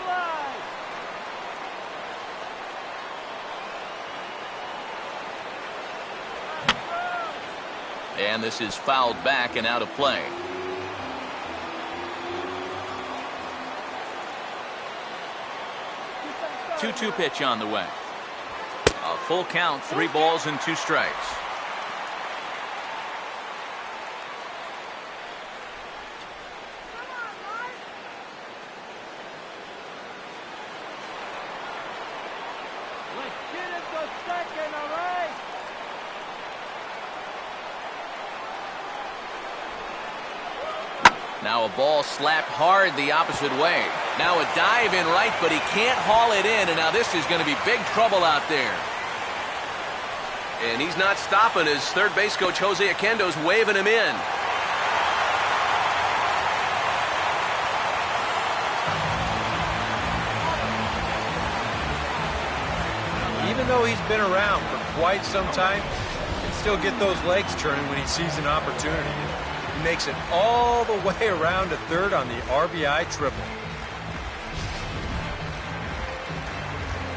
And this is fouled back and out of play. 2-2 pitch on the way. A full count, 3 balls and 2 strikes. Now a ball slapped hard the opposite way. Now a dive in right, but he can't haul it in, and now this is going to be big trouble out there. And he's not stopping as third base coach Jose Oquendo's waving him in. Even though he's been around for quite some time, he can still get those legs turning when he sees an opportunity. He makes it all the way around to third on the RBI triple.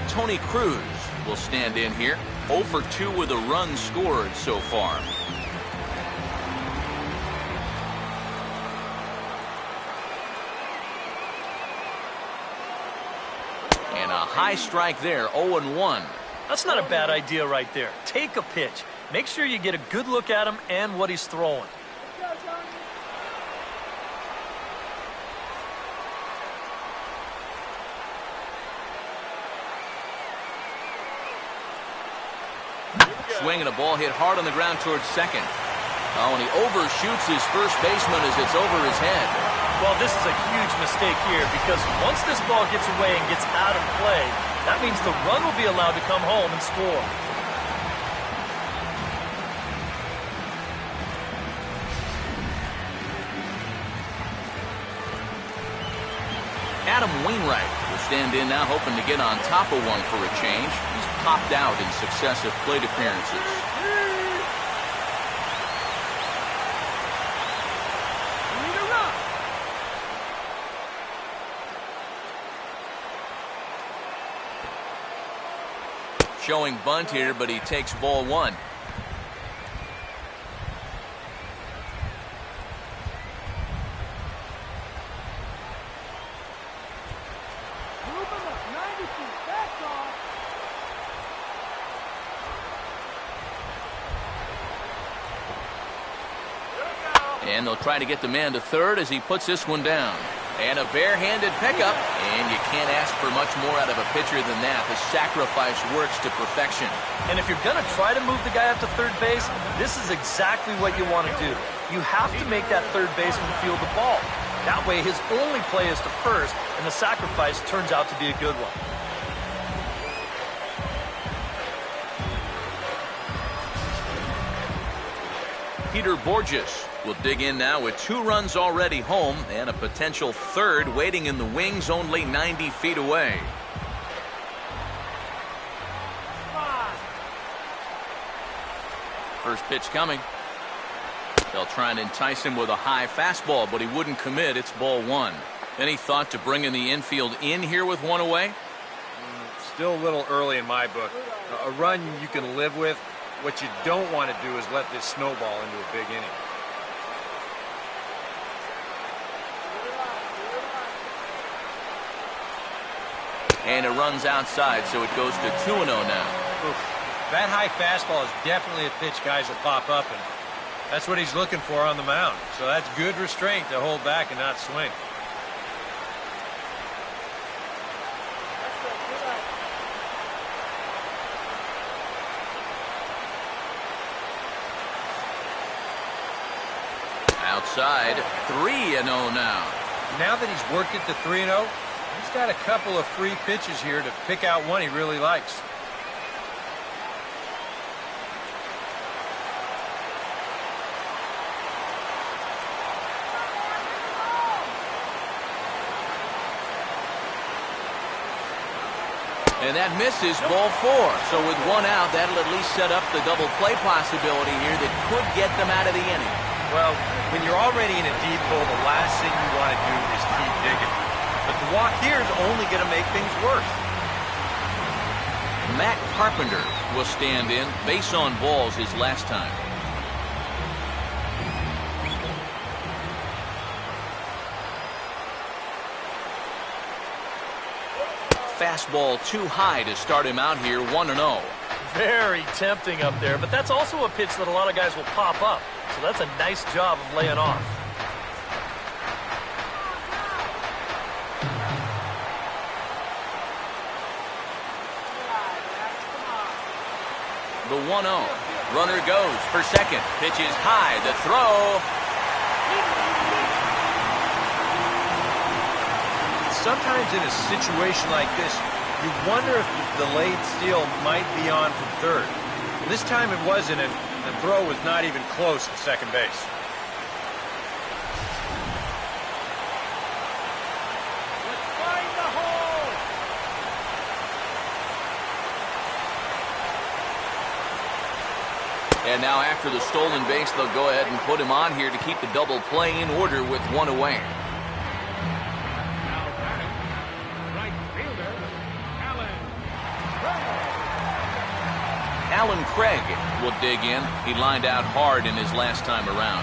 Tony Cruz will stand in here. 0 for 2 with a run scored so far. And a high strike there, 0-1. That's not a bad idea right there. Take a pitch. Make sure you get a good look at him and what he's throwing. Swing and a ball hit hard on the ground towards second. Oh, and he overshoots his first baseman as it's over his head. Well, this is a huge mistake here because once this ball gets away and gets out of play, that means the run will be allowed to come home and score. Adam Wainwright will stand in now, hoping to get on top of one for a change. He's popped out in successive plate appearances. Showing bunt here, but he takes ball one. And they'll try to get the man to third as he puts this one down. And a barehanded pickup, and you can't ask for much more out of a pitcher than that. The sacrifice works to perfection. And if you're going to try to move the guy up to third base, this is exactly what you want to do. You have to make that third baseman field the ball. That way his only play is to first, and the sacrifice turns out to be a good one. Peter Borges will dig in now with 2 runs already home and a potential third waiting in the wings only 90 feet away. First pitch coming. They'll try and entice him with a high fastball, but he wouldn't commit. It's ball one. Any thought to bringing the infield in here with one away? Still a little early in my book. A run you can live with. What you don't want to do is let this snowball into a big inning. And it runs outside, so it goes to 2-0 now. Oof. That high fastball is definitely a pitch guys will pop up, and that's what he's looking for on the mound. So that's good restraint to hold back and not swing. Outside, 3-0 now. Now that he's worked it to 3-0, he's got a couple of free pitches here to pick out one he really likes. And that misses, ball 4. So with one out, that'll at least set up the double play possibility here that could get them out of the inning. Well, when you're already in a deep hole, the last thing you want to do is keep digging. But the walk here is only going to make things worse. Matt Carpenter will stand in. Base on balls his last time. Fastball too high to start him out here, 1-0. Very tempting up there, but that's also a pitch that a lot of guys will pop up. So that's a nice job of laying off. The 1-0. Runner goes for second. Pitch is high. The throw. Sometimes in a situation like this, you wonder if the delayed steal might be on from third. This time it wasn't, and the throw was not even close at second base. And now after the stolen base, they'll go ahead and put him on here to keep the double play in order with one away. Now batting, right fielder, Alan Craig will dig in. He lined out hard in his last time around.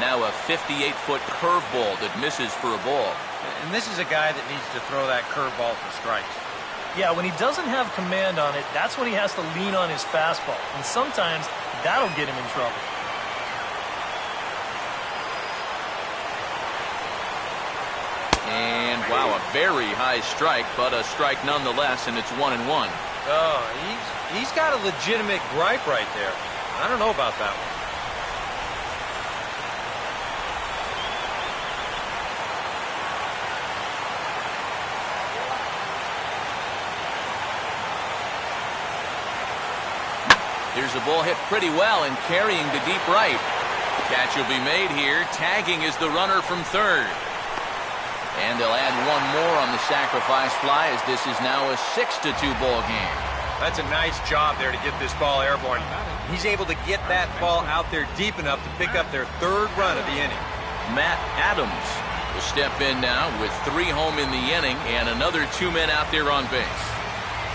Now a 58-foot curveball that misses for a ball. And this is a guy that needs to throw that curveball for strikes. Yeah, when he doesn't have command on it, that's when he has to lean on his fastball. And sometimes that'll get him in trouble. And wow, a very high strike, but a strike nonetheless, and it's 1-1. Oh, he's got a legitimate gripe right there. I don't know about that one. Here's the ball hit pretty well and carrying to deep right. Catch will be made here. Tagging is the runner from third. And they'll add one more on the sacrifice fly as this is now a 6-2 ball game. That's a nice job there to get this ball airborne. He's able to get that ball out there deep enough to pick up their third run of the inning. Matt Adams will step in now with 3 home in the inning and another 2 men out there on base.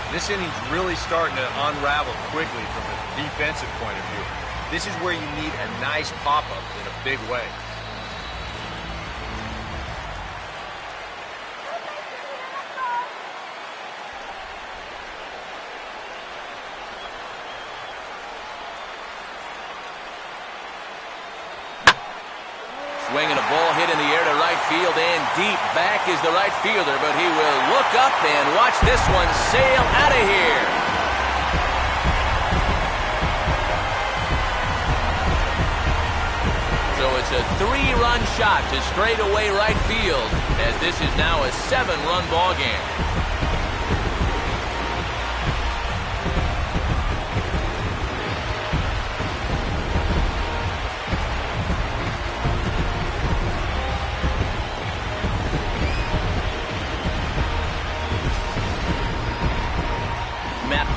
This inning's really starting to unravel quickly from a defensive point of view. This is where you need a nice pop-up in a big way. Swinging a ball hit in the air to right field and deep back is the right fielder, but he will look up and watch this one sail out of here. So it's a 3-run shot to straightaway right field as this is now a 7-run ball game.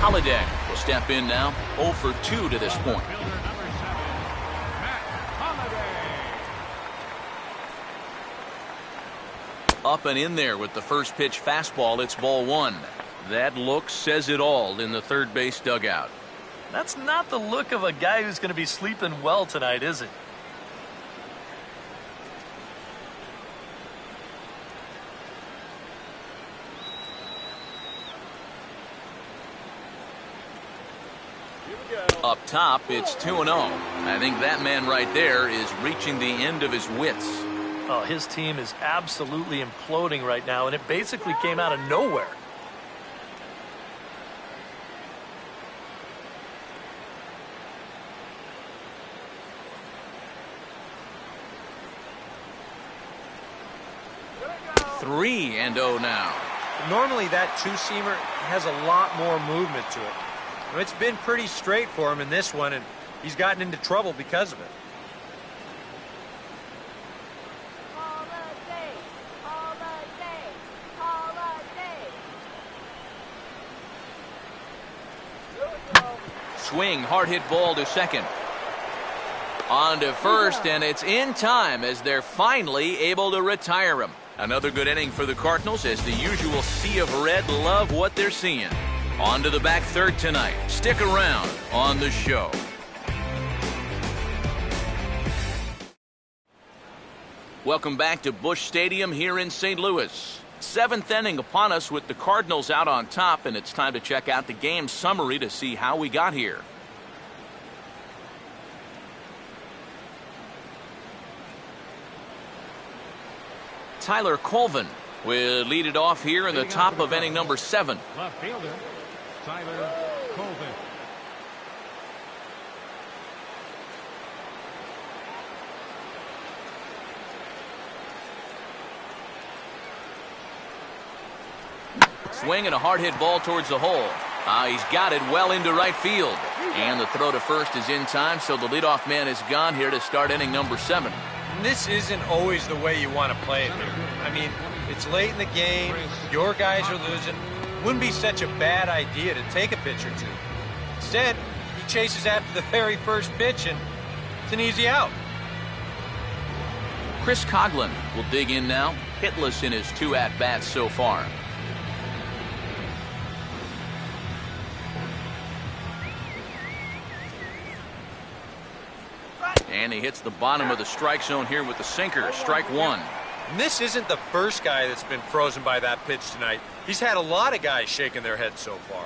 Holiday will step in now, 0 for 2 to this point. Up and in there with the first pitch fastball, it's ball 1. That look says it all in the third base dugout. That's not the look of a guy who's going to be sleeping well tonight, is it? Up top, it's 2-0. I think that man right there is reaching the end of his wits. Oh, his team is absolutely imploding right now, and it basically came out of nowhere. Three and 0 now. Normally that two-seamer has a lot more movement to it. It's been pretty straight for him in this one, and he's gotten into trouble because of it. Swing, hard hit ball to second. On to first, and it's in time as they're finally able to retire him. Another good inning for the Cardinals as the usual sea of red love what they're seeing. On to the back third tonight. Stick around on the show. Welcome back to Busch Stadium here in St. Louis. 7th inning upon us with the Cardinals out on top, and it's time to check out the game summary to see how we got here. Tyler Colvin will lead it off here in the top of inning number 7. Left fielder, Tyler Colvin. Swing and a hard hit ball towards the hole. He's got it well into right field. And the throw to first is in time, so the leadoff man is gone here to start inning number 7. This isn't always the way you want to play it here. I mean, it's late in the game, your guys are losing. Wouldn't be such a bad idea to take a pitch or two. Instead, he chases after the very first pitch, and it's an easy out. Chris Coughlin will dig in now, hitless in his 2 at-bats so far. And he hits the bottom of the strike zone here with the sinker. Strike 1. And this isn't the first guy that's been frozen by that pitch tonight. He's had a lot of guys shaking their heads so far.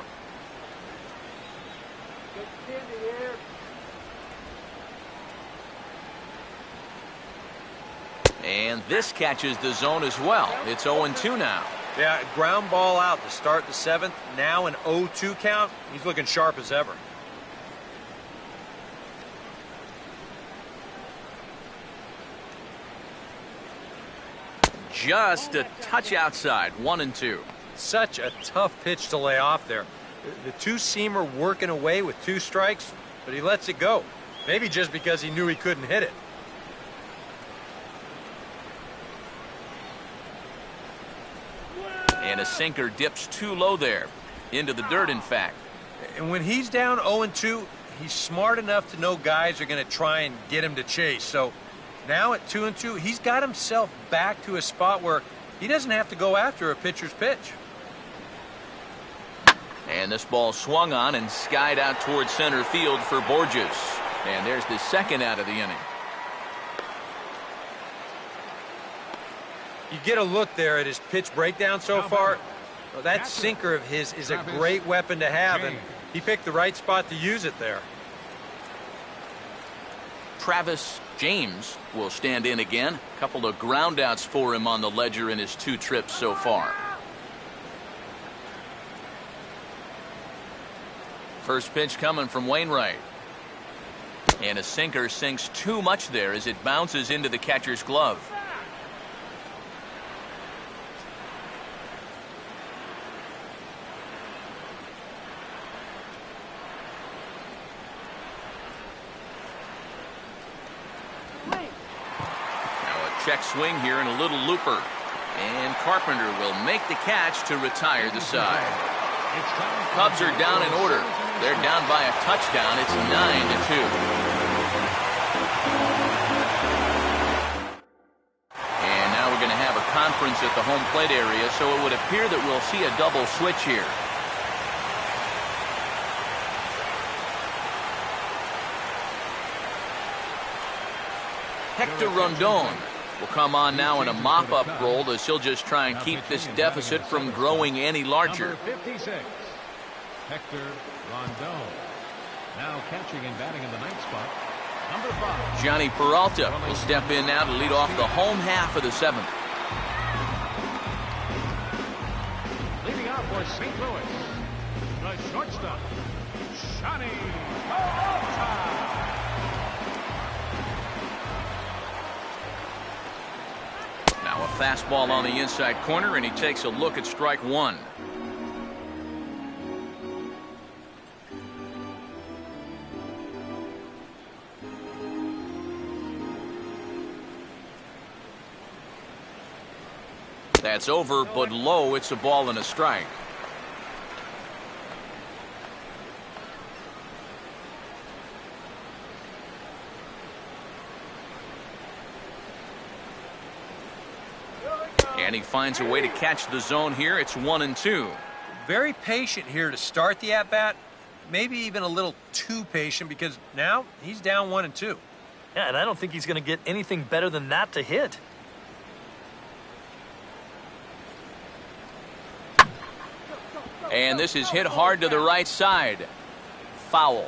And this catches the zone as well. It's 0-2 now. Yeah, ground ball out to start the 7th. Now an 0-2 count. He's looking sharp as ever. Just a touch outside. 1-2. Such a tough pitch to lay off there. The two-seamer working away with 2 strikes, but he lets it go. Maybe just because he knew he couldn't hit it. And a sinker dips too low there. Into the dirt, in fact. And when he's down 0-2, he's smart enough to know guys are going to try and get him to chase. So now at 2-2, he's got himself back to a spot where he doesn't have to go after a pitcher's pitch. And this ball swung on and skied out towards center field for Borges. And there's the 2nd out of the inning. You get a look there at his pitch breakdown so far. Well, that sinker of his is a great weapon to have, and he picked the right spot to use it there. Travis James will stand in again. A couple of groundouts for him on the ledger in his 2 trips so far. First pitch coming from Wainwright. And a sinker sinks too much there as it bounces into the catcher's glove. Check swing here and a little looper. And Carpenter will make the catch to retire the side. Cubs are down in order. They're down by a touchdown. It's 9-2. And now we're going to have a conference at the home plate area, so it would appear that we'll see a double switch here. Hector Rondon will come on now in a mop-up role as he'll just try and keep this deficit from growing any larger. Number 56, Hector Rondon. Now catching and batting in the 9th spot, number 5. Johnny Peralta will step in now to lead off the home half of the 7th. Leading out for St. Louis, the shortstop, Johnny Peralta. Now a fastball on the inside corner, and he takes a look at strike 1. That's over, but low. It's a ball and a strike. And he finds a way to catch the zone here. It's 1-2. Very patient here to start the at-bat. Maybe even a little too patient because now he's down 1-2. Yeah, and I don't think he's going to get anything better than that to hit. And this is hit hard to the right side. Foul.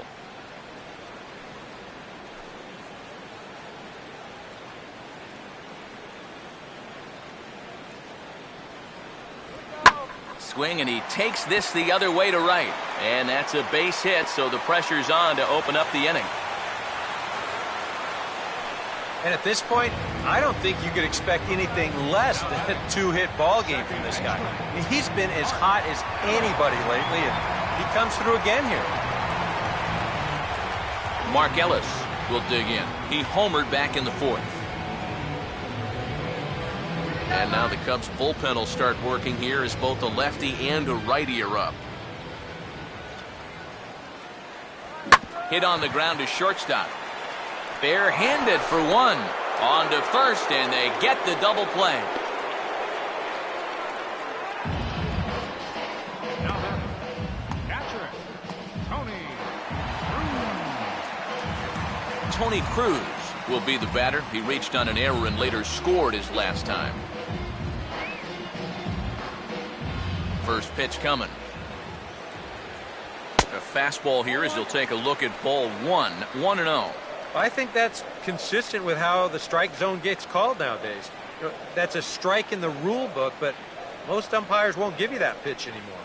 Swing, and he takes this the other way to right. And that's a base hit, so the pressure's on to open up the inning. And at this point, I don't think you could expect anything less than a two-hit ball game from this guy. I mean, he's been as hot as anybody lately, and he comes through again here. Mark Ellis will dig in. He homered back in the fourth. And now the Cubs bullpen will start working here as both a lefty and a righty are up. Hit on the ground to shortstop. Barehanded for one. On to first, and they get the double play. Now batting, catcher, Tony Tony Cruz. Cruz will be the batter. He reached on an error and later scored his last time. First pitch coming. A fastball here as he'll take a look at ball one. 1-0. I think that's consistent with how the strike zone gets called nowadays. You know, that's a strike in the rule book, but most umpires won't give you that pitch anymore.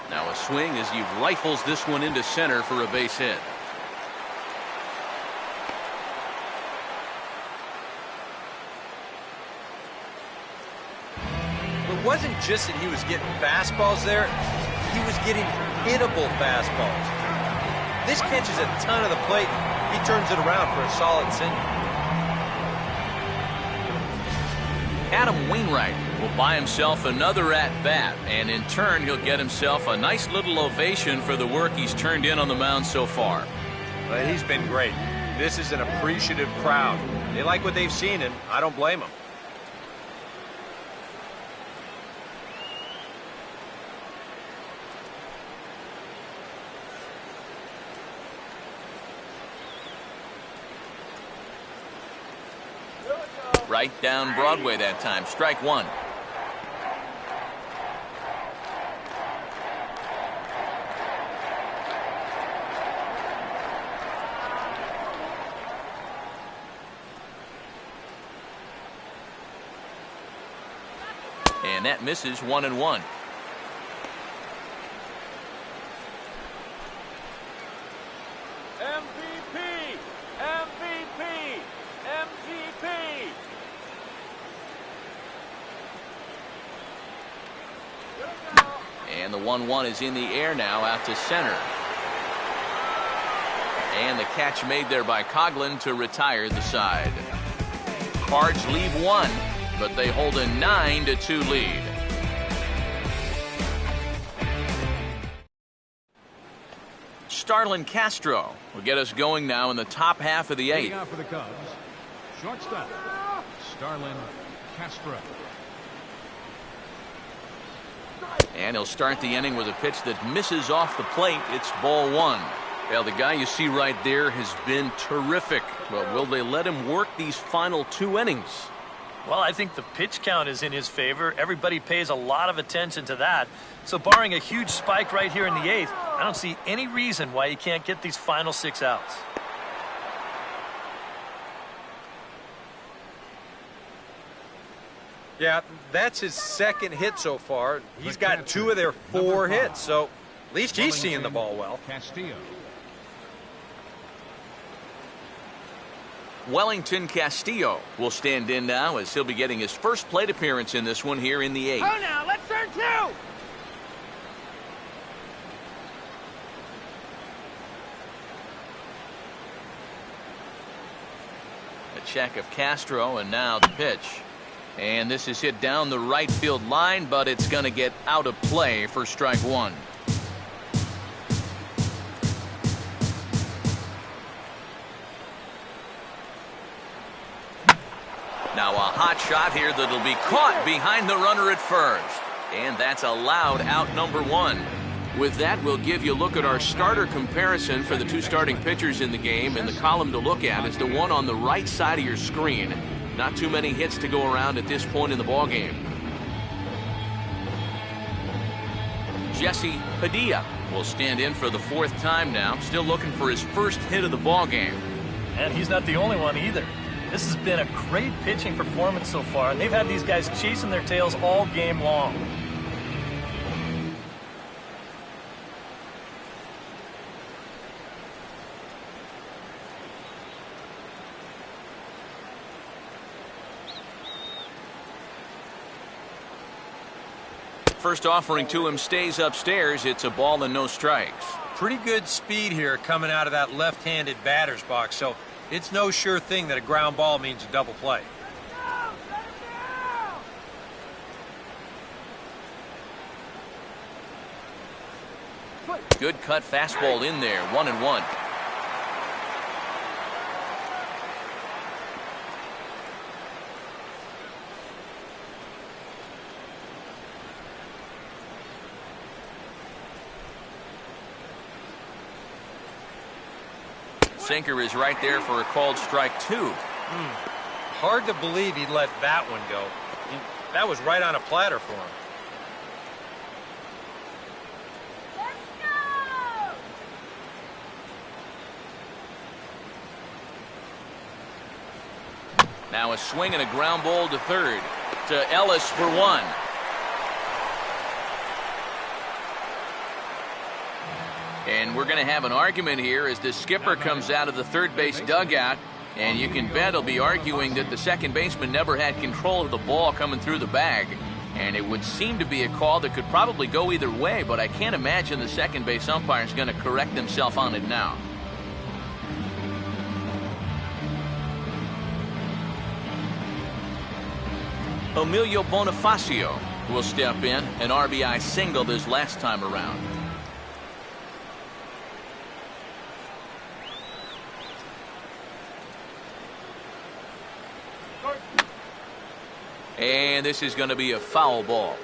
Now a swing as he rifles this one into center for a base hit. It wasn't just that he was getting fastballs there. He was getting hittable fastballs. This catches a ton of the plate. He turns it around for a solid single. Adam Wainwright will buy himself another at-bat, and in turn he'll get himself a nice little ovation for the work he's turned in on the mound so far. But he's been great. This is an appreciative crowd. They like what they've seen, and I don't blame them. Right down Broadway that time. Strike one. And that misses. 1-1. MVP! MVP! MVP! And the 1-1 is in the air now out to center. And the catch made there by Coughlin to retire the side. Cards leave one, but they hold a 9-2 lead. Starlin Castro will get us going now in the top half of the eighth. Out for the Cubs, shortstop, Starlin Castro. And he'll start the inning with a pitch that misses off the plate. It's ball one. Well, the guy you see right there has been terrific. Well, will they let him work these final 2 innings? Well, I think the pitch count is in his favor. Everybody pays a lot of attention to that. So barring a huge spike right here in the 8th, I don't see any reason why he can't get these final 6 outs. Yeah, that's his second hit so far. He's got 2 of their 4 hits, so at least he's seeing the ball well. Castillo. Wellington Castillo will stand in now as he'll be getting his first plate appearance in this one here in the 8th. Oh, now, let's turn 2! A check of Castro, and now the pitch. And this is hit down the right field line, but it's going to get out of play for strike one. Now a hot shot here that'll be caught behind the runner at first. And that's allowed out number 1. With that, we'll give you a look at our starter comparison for the 2 starting pitchers in the game, and the column to look at is the one on the right side of your screen. Not too many hits to go around at this point in the ballgame. Jesse Padilla will stand in for the 4th time now, still looking for his first hit of the ballgame. And he's not the only one either. This has been a great pitching performance so far, and they've had these guys chasing their tails all game long. First offering to him stays upstairs. It's a ball and no strikes. Pretty good speed here coming out of that left-handed batter's box, so it's no sure thing that a ground ball means a double play. Good cut fastball in there, 1-1. Sinker is right there for a called strike 2. Hard to believe he'd let that one go. That was right on a platter for him. Now a swing and a ground ball to third. To Ellis for 1. And we're going to have an argument here as the skipper comes out of the third base dugout. And you can bet he'll be arguing that the second baseman never had control of the ball coming through the bag. And it would seem to be a call that could probably go either way, but I can't imagine the second base umpire is going to correct himself on it now. Emilio Bonifacio will step in, an RBI single this last time around. And this is going to be a foul ball.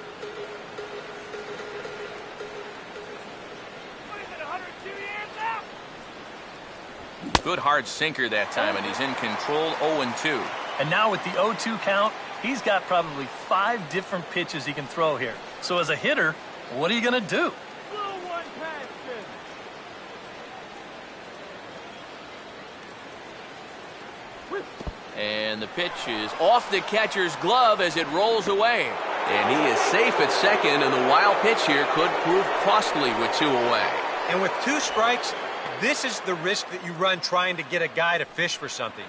Good hard sinker that time, and he's in control, 0-2. And now with the 0-2 count, he's got probably 5 different pitches he can throw here. So as a hitter, what are you going to do? And the pitch is off the catcher's glove as it rolls away. And he is safe at second, and the wild pitch here could prove costly with 2 away. And with 2 strikes, this is the risk that you run trying to get a guy to fish for something.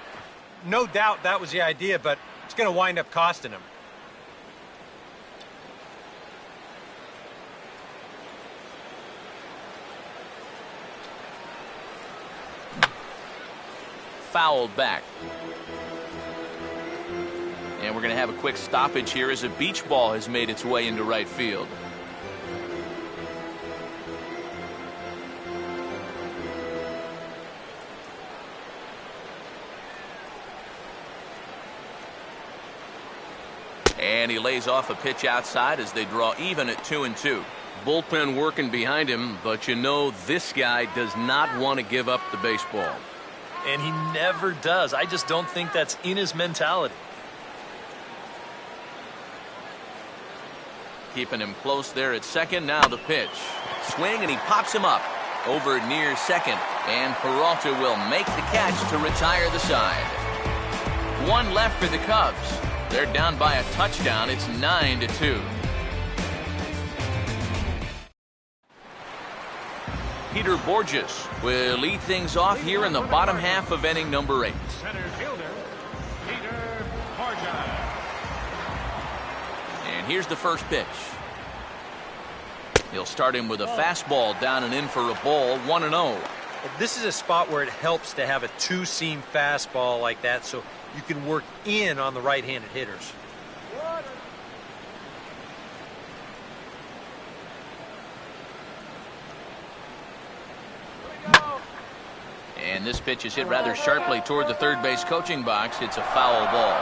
No doubt that was the idea, but it's going to wind up costing him. Fouled back. And we're going to have a quick stoppage here as a beach ball has made its way into right field. And he lays off a pitch outside as they draw even at 2-2. Bullpen working behind him, but you know this guy does not want to give up the baseball. And he never does. I just don't think that's in his mentality. Keeping him close there at second. Now the pitch. Swing, and he pops him up over near second. And Peralta will make the catch to retire the side. 1 left for the Cubs. They're down by a touchdown. It's 9-2. Peter Borges will lead things off here in the bottom half of inning number 8. Center fielder, Peter Borges. And here's the first pitch. He'll start him with a fastball down and in for a ball, 1-0. This is a spot where it helps to have a 2-seam fastball like that so you can work in on the right-handed hitters. And this pitch is hit rather sharply toward the third base coaching box. It's a foul ball.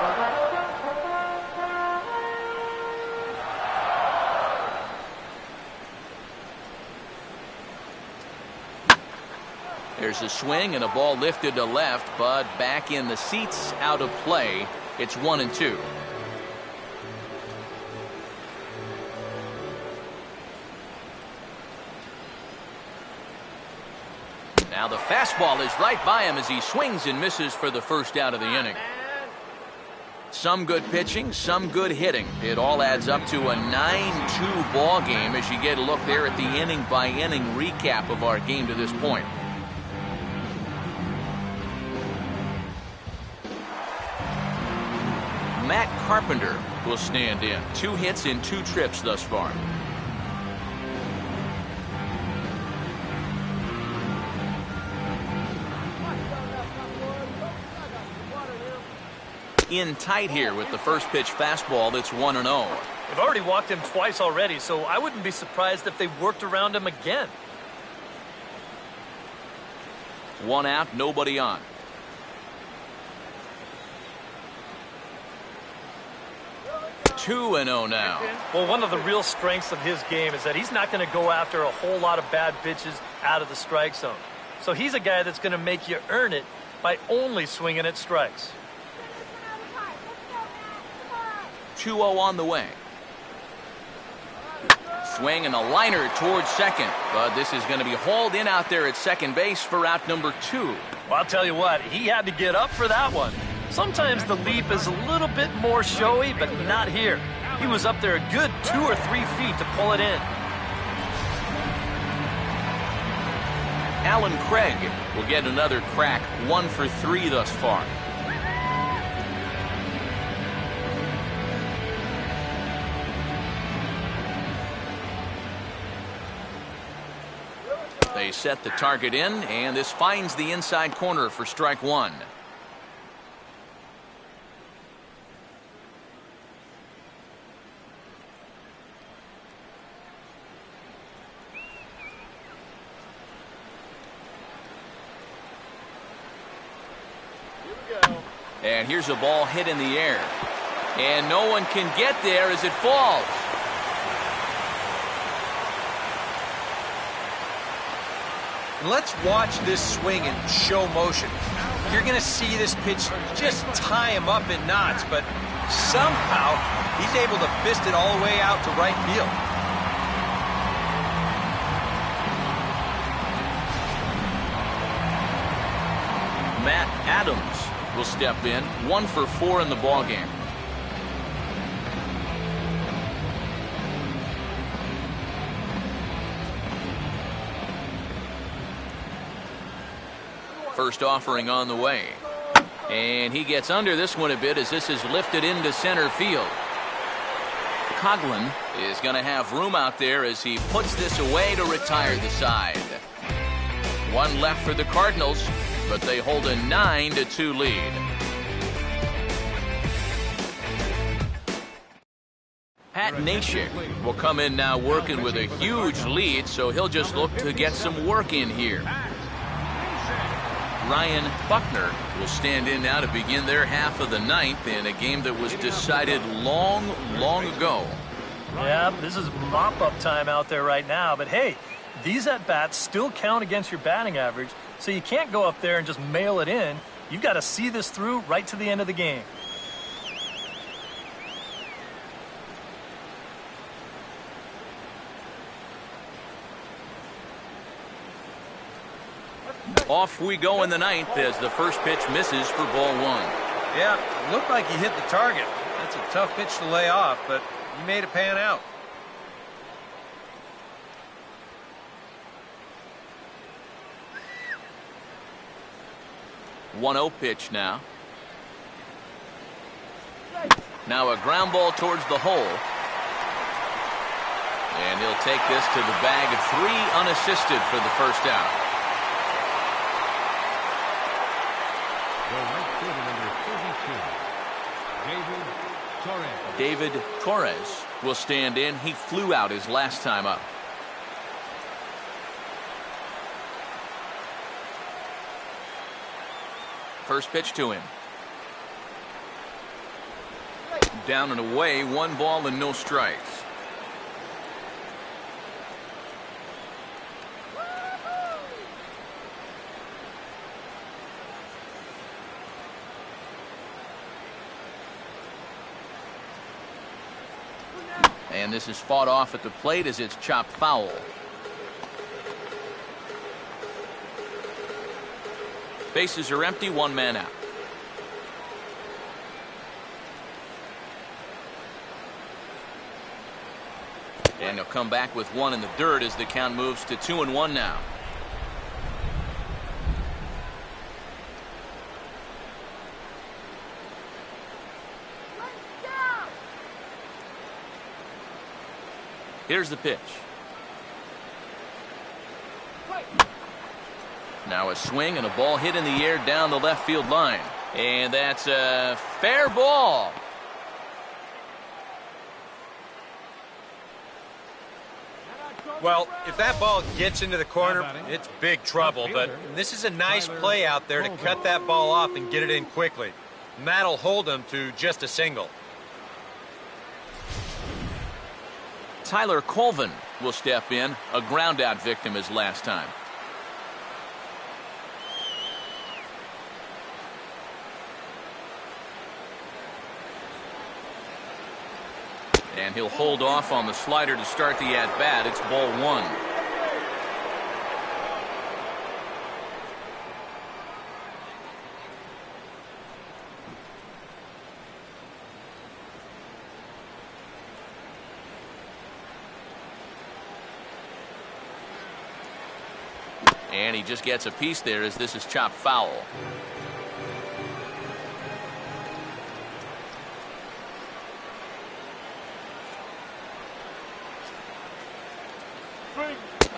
There's a swing and a ball lifted to left, but back in the seats, out of play. It's 1-2. Now the fastball is right by him as he swings and misses for the first out of the inning. Some good pitching, some good hitting. It all adds up to a 9-2 ball game as you get a look there at the inning-by-inning recap of our game to this point. Matt Carpenter will stand in. 2 hits in 2 trips thus far. in tight here with the first pitch fastball that's 1-0. They've already walked him twice already, so I wouldn't be surprised if they worked around him again. 1 out, nobody on. 2-0 now. Well, one of the real strengths of his game is that he's not going to go after a whole lot of bad pitches out of the strike zone. So he's a guy that's going to make you earn it by only swinging at strikes. 2-0 on the way. Swing and a liner towards second, but this is going to be hauled in out there at second base for out number 2. Well, I'll tell you what, he had to get up for that one. Sometimes the leap is a little bit more showy, but not here. He was up there a good 2 or 3 feet to pull it in. Alan Craig will get another crack, 1 for 3 thus far. They set the target in, and this finds the inside corner for strike 1. And here's a ball hit in the air. And no one can get there as it falls. And let's watch this swing in show motion. You're going to see this pitch just tie him up in knots, but somehow he's able to fist it all the way out to right field. Matt Adams will step in, 1 for 4 in the ballgame. First offering on the way. And he gets under this one a bit as this is lifted into center field. Coughlin is going to have room out there as he puts this away to retire the side. 1 left for the Cardinals, but they hold a 9-2 lead. Pat Neshek will come in now working with a huge lead, so he'll just look to get some work in here. Ryan Buckner will stand in now to begin their half of the 9th in a game that was decided long ago. Yeah, this is mop-up time out there right now, but hey, these at-bats still count against your batting average, so you can't go up there and just mail it in. You've got to see this through right to the end of the game. Off we go in the 9th as the first pitch misses for ball 1. Yeah, it looked like he hit the target. That's a tough pitch to lay off, but he made it pan out. .1-0 pitch now. Now a ground ball towards the hole. And he'll take this to the bag of 3 unassisted for the first out. The right fielder, number 32, David Torres will stand in. He flew out his last time up. First pitch to him. Down and away, 1 ball and no strikes. And this is fought off at the plate as it's chopped foul. Bases are empty, 1 man out. And he'll come back with 1 in the dirt as the count moves to 2-1 now. Here's the pitch. Now a swing and a ball hit in the air down the left field line. And that's a fair ball. Well, if that ball gets into the corner, it's big trouble. But this is a nice play out there to cut that ball off and get it in quickly. And that'll hold them to just a single. Tyler Colvin will step in, a ground-out victim as last time. And he'll hold off on the slider to start the at-bat. It's ball one. And he just gets a piece there as this is chopped foul.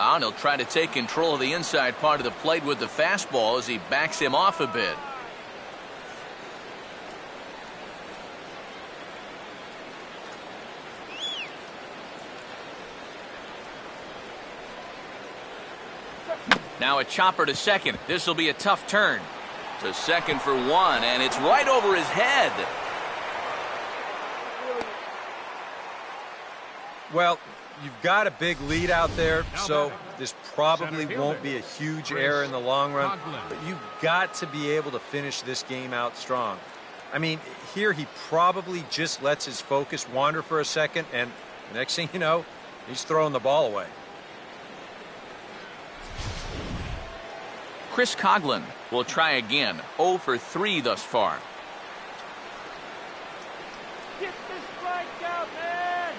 And he'll try to take control of the inside part of the plate with the fastball as he backs him off a bit. Now a chopper to second. This will be a tough turn. To second for one, and it's right over his head. Well, you've got a big lead out there, so this probably won't be a huge error in the long run, but you've got to be able to finish this game out strong. I mean, here he probably just lets his focus wander for a second, and next thing you know, he's throwing the ball away. Chris Coughlin will try again. 0 for 3 thus far. Get this strikeout, man!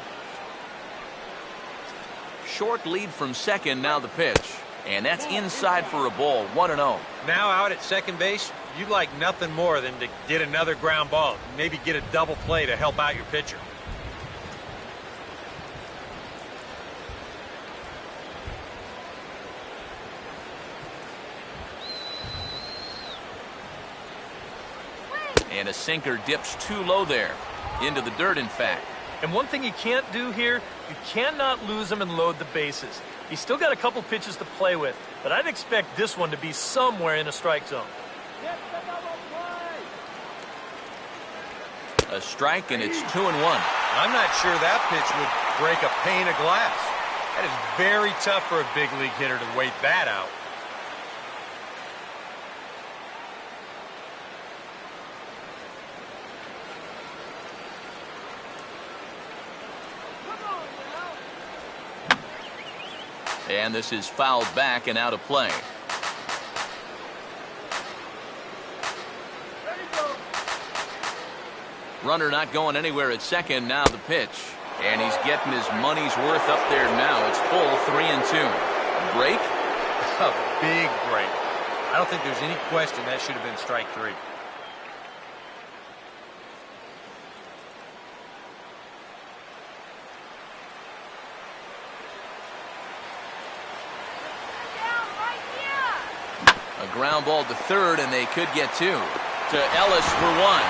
Short lead from second, now the pitch. And that's inside for a ball, 1-0. Now out at second base, you'd like nothing more than to get another ground ball. Maybe get a double play to help out your pitcher. And a sinker dips too low there. Into the dirt, in fact. And one thing you can't do here, you cannot lose him and load the bases. He's still got a couple pitches to play with, but I'd expect this one to be somewhere in a strike zone. Get the double play! A strike, and it's 2-1. I'm not sure that pitch would break a pane of glass. That is very tough for a big league hitter to wait that out. And this is fouled back and out of play. Runner not going anywhere at second. Now the pitch. And he's getting his money's worth up there now. It's full, 3-2. Break? A big break. I don't think there's any question that should have been strike three. Ground ball to third, and they could get two. To Ellis for one.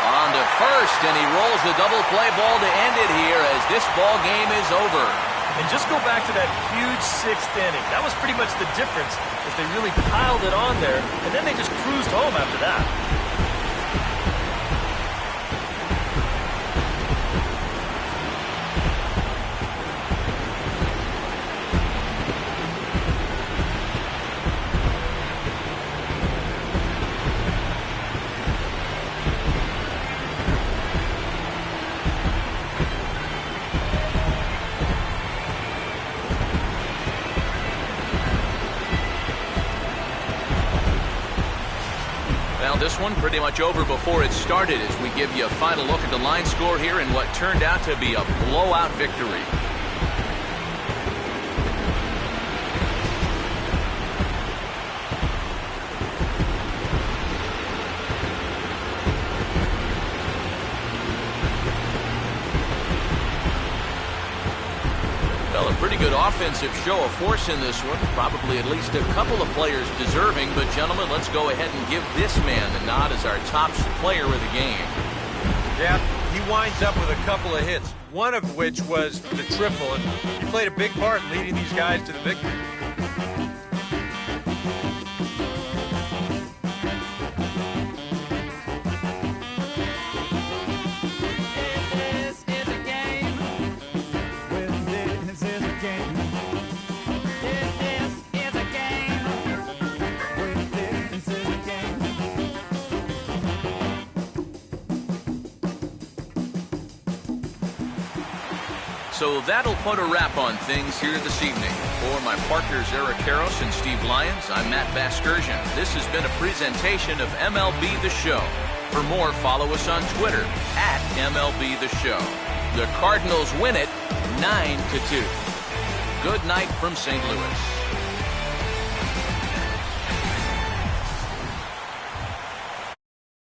On to first, and he rolls the double play ball to end it here as this ball game is over. And just go back to that huge sixth inning. That was pretty much the difference, as they really piled it on there, and then they just cruised home after that. This one pretty much over before it started as we give you a final look at the line score here in what turned out to be a blowout victory. Well, a pretty good good offensive show of force in this one. Probably at least a couple of players deserving. But, gentlemen, let's go ahead and give this man the nod as our top player of the game. Yeah, he winds up with a couple of hits, one of which was the triple, and he played a big part in leading these guys to the victory. So that'll put a wrap on things here this evening. For my partners Eric Karros and Steve Lyons, I'm Matt Vasgersian. This has been a presentation of MLB The Show. For more, follow us on Twitter @MLB The Show. The Cardinals win it 9-2. Good night from St. Louis.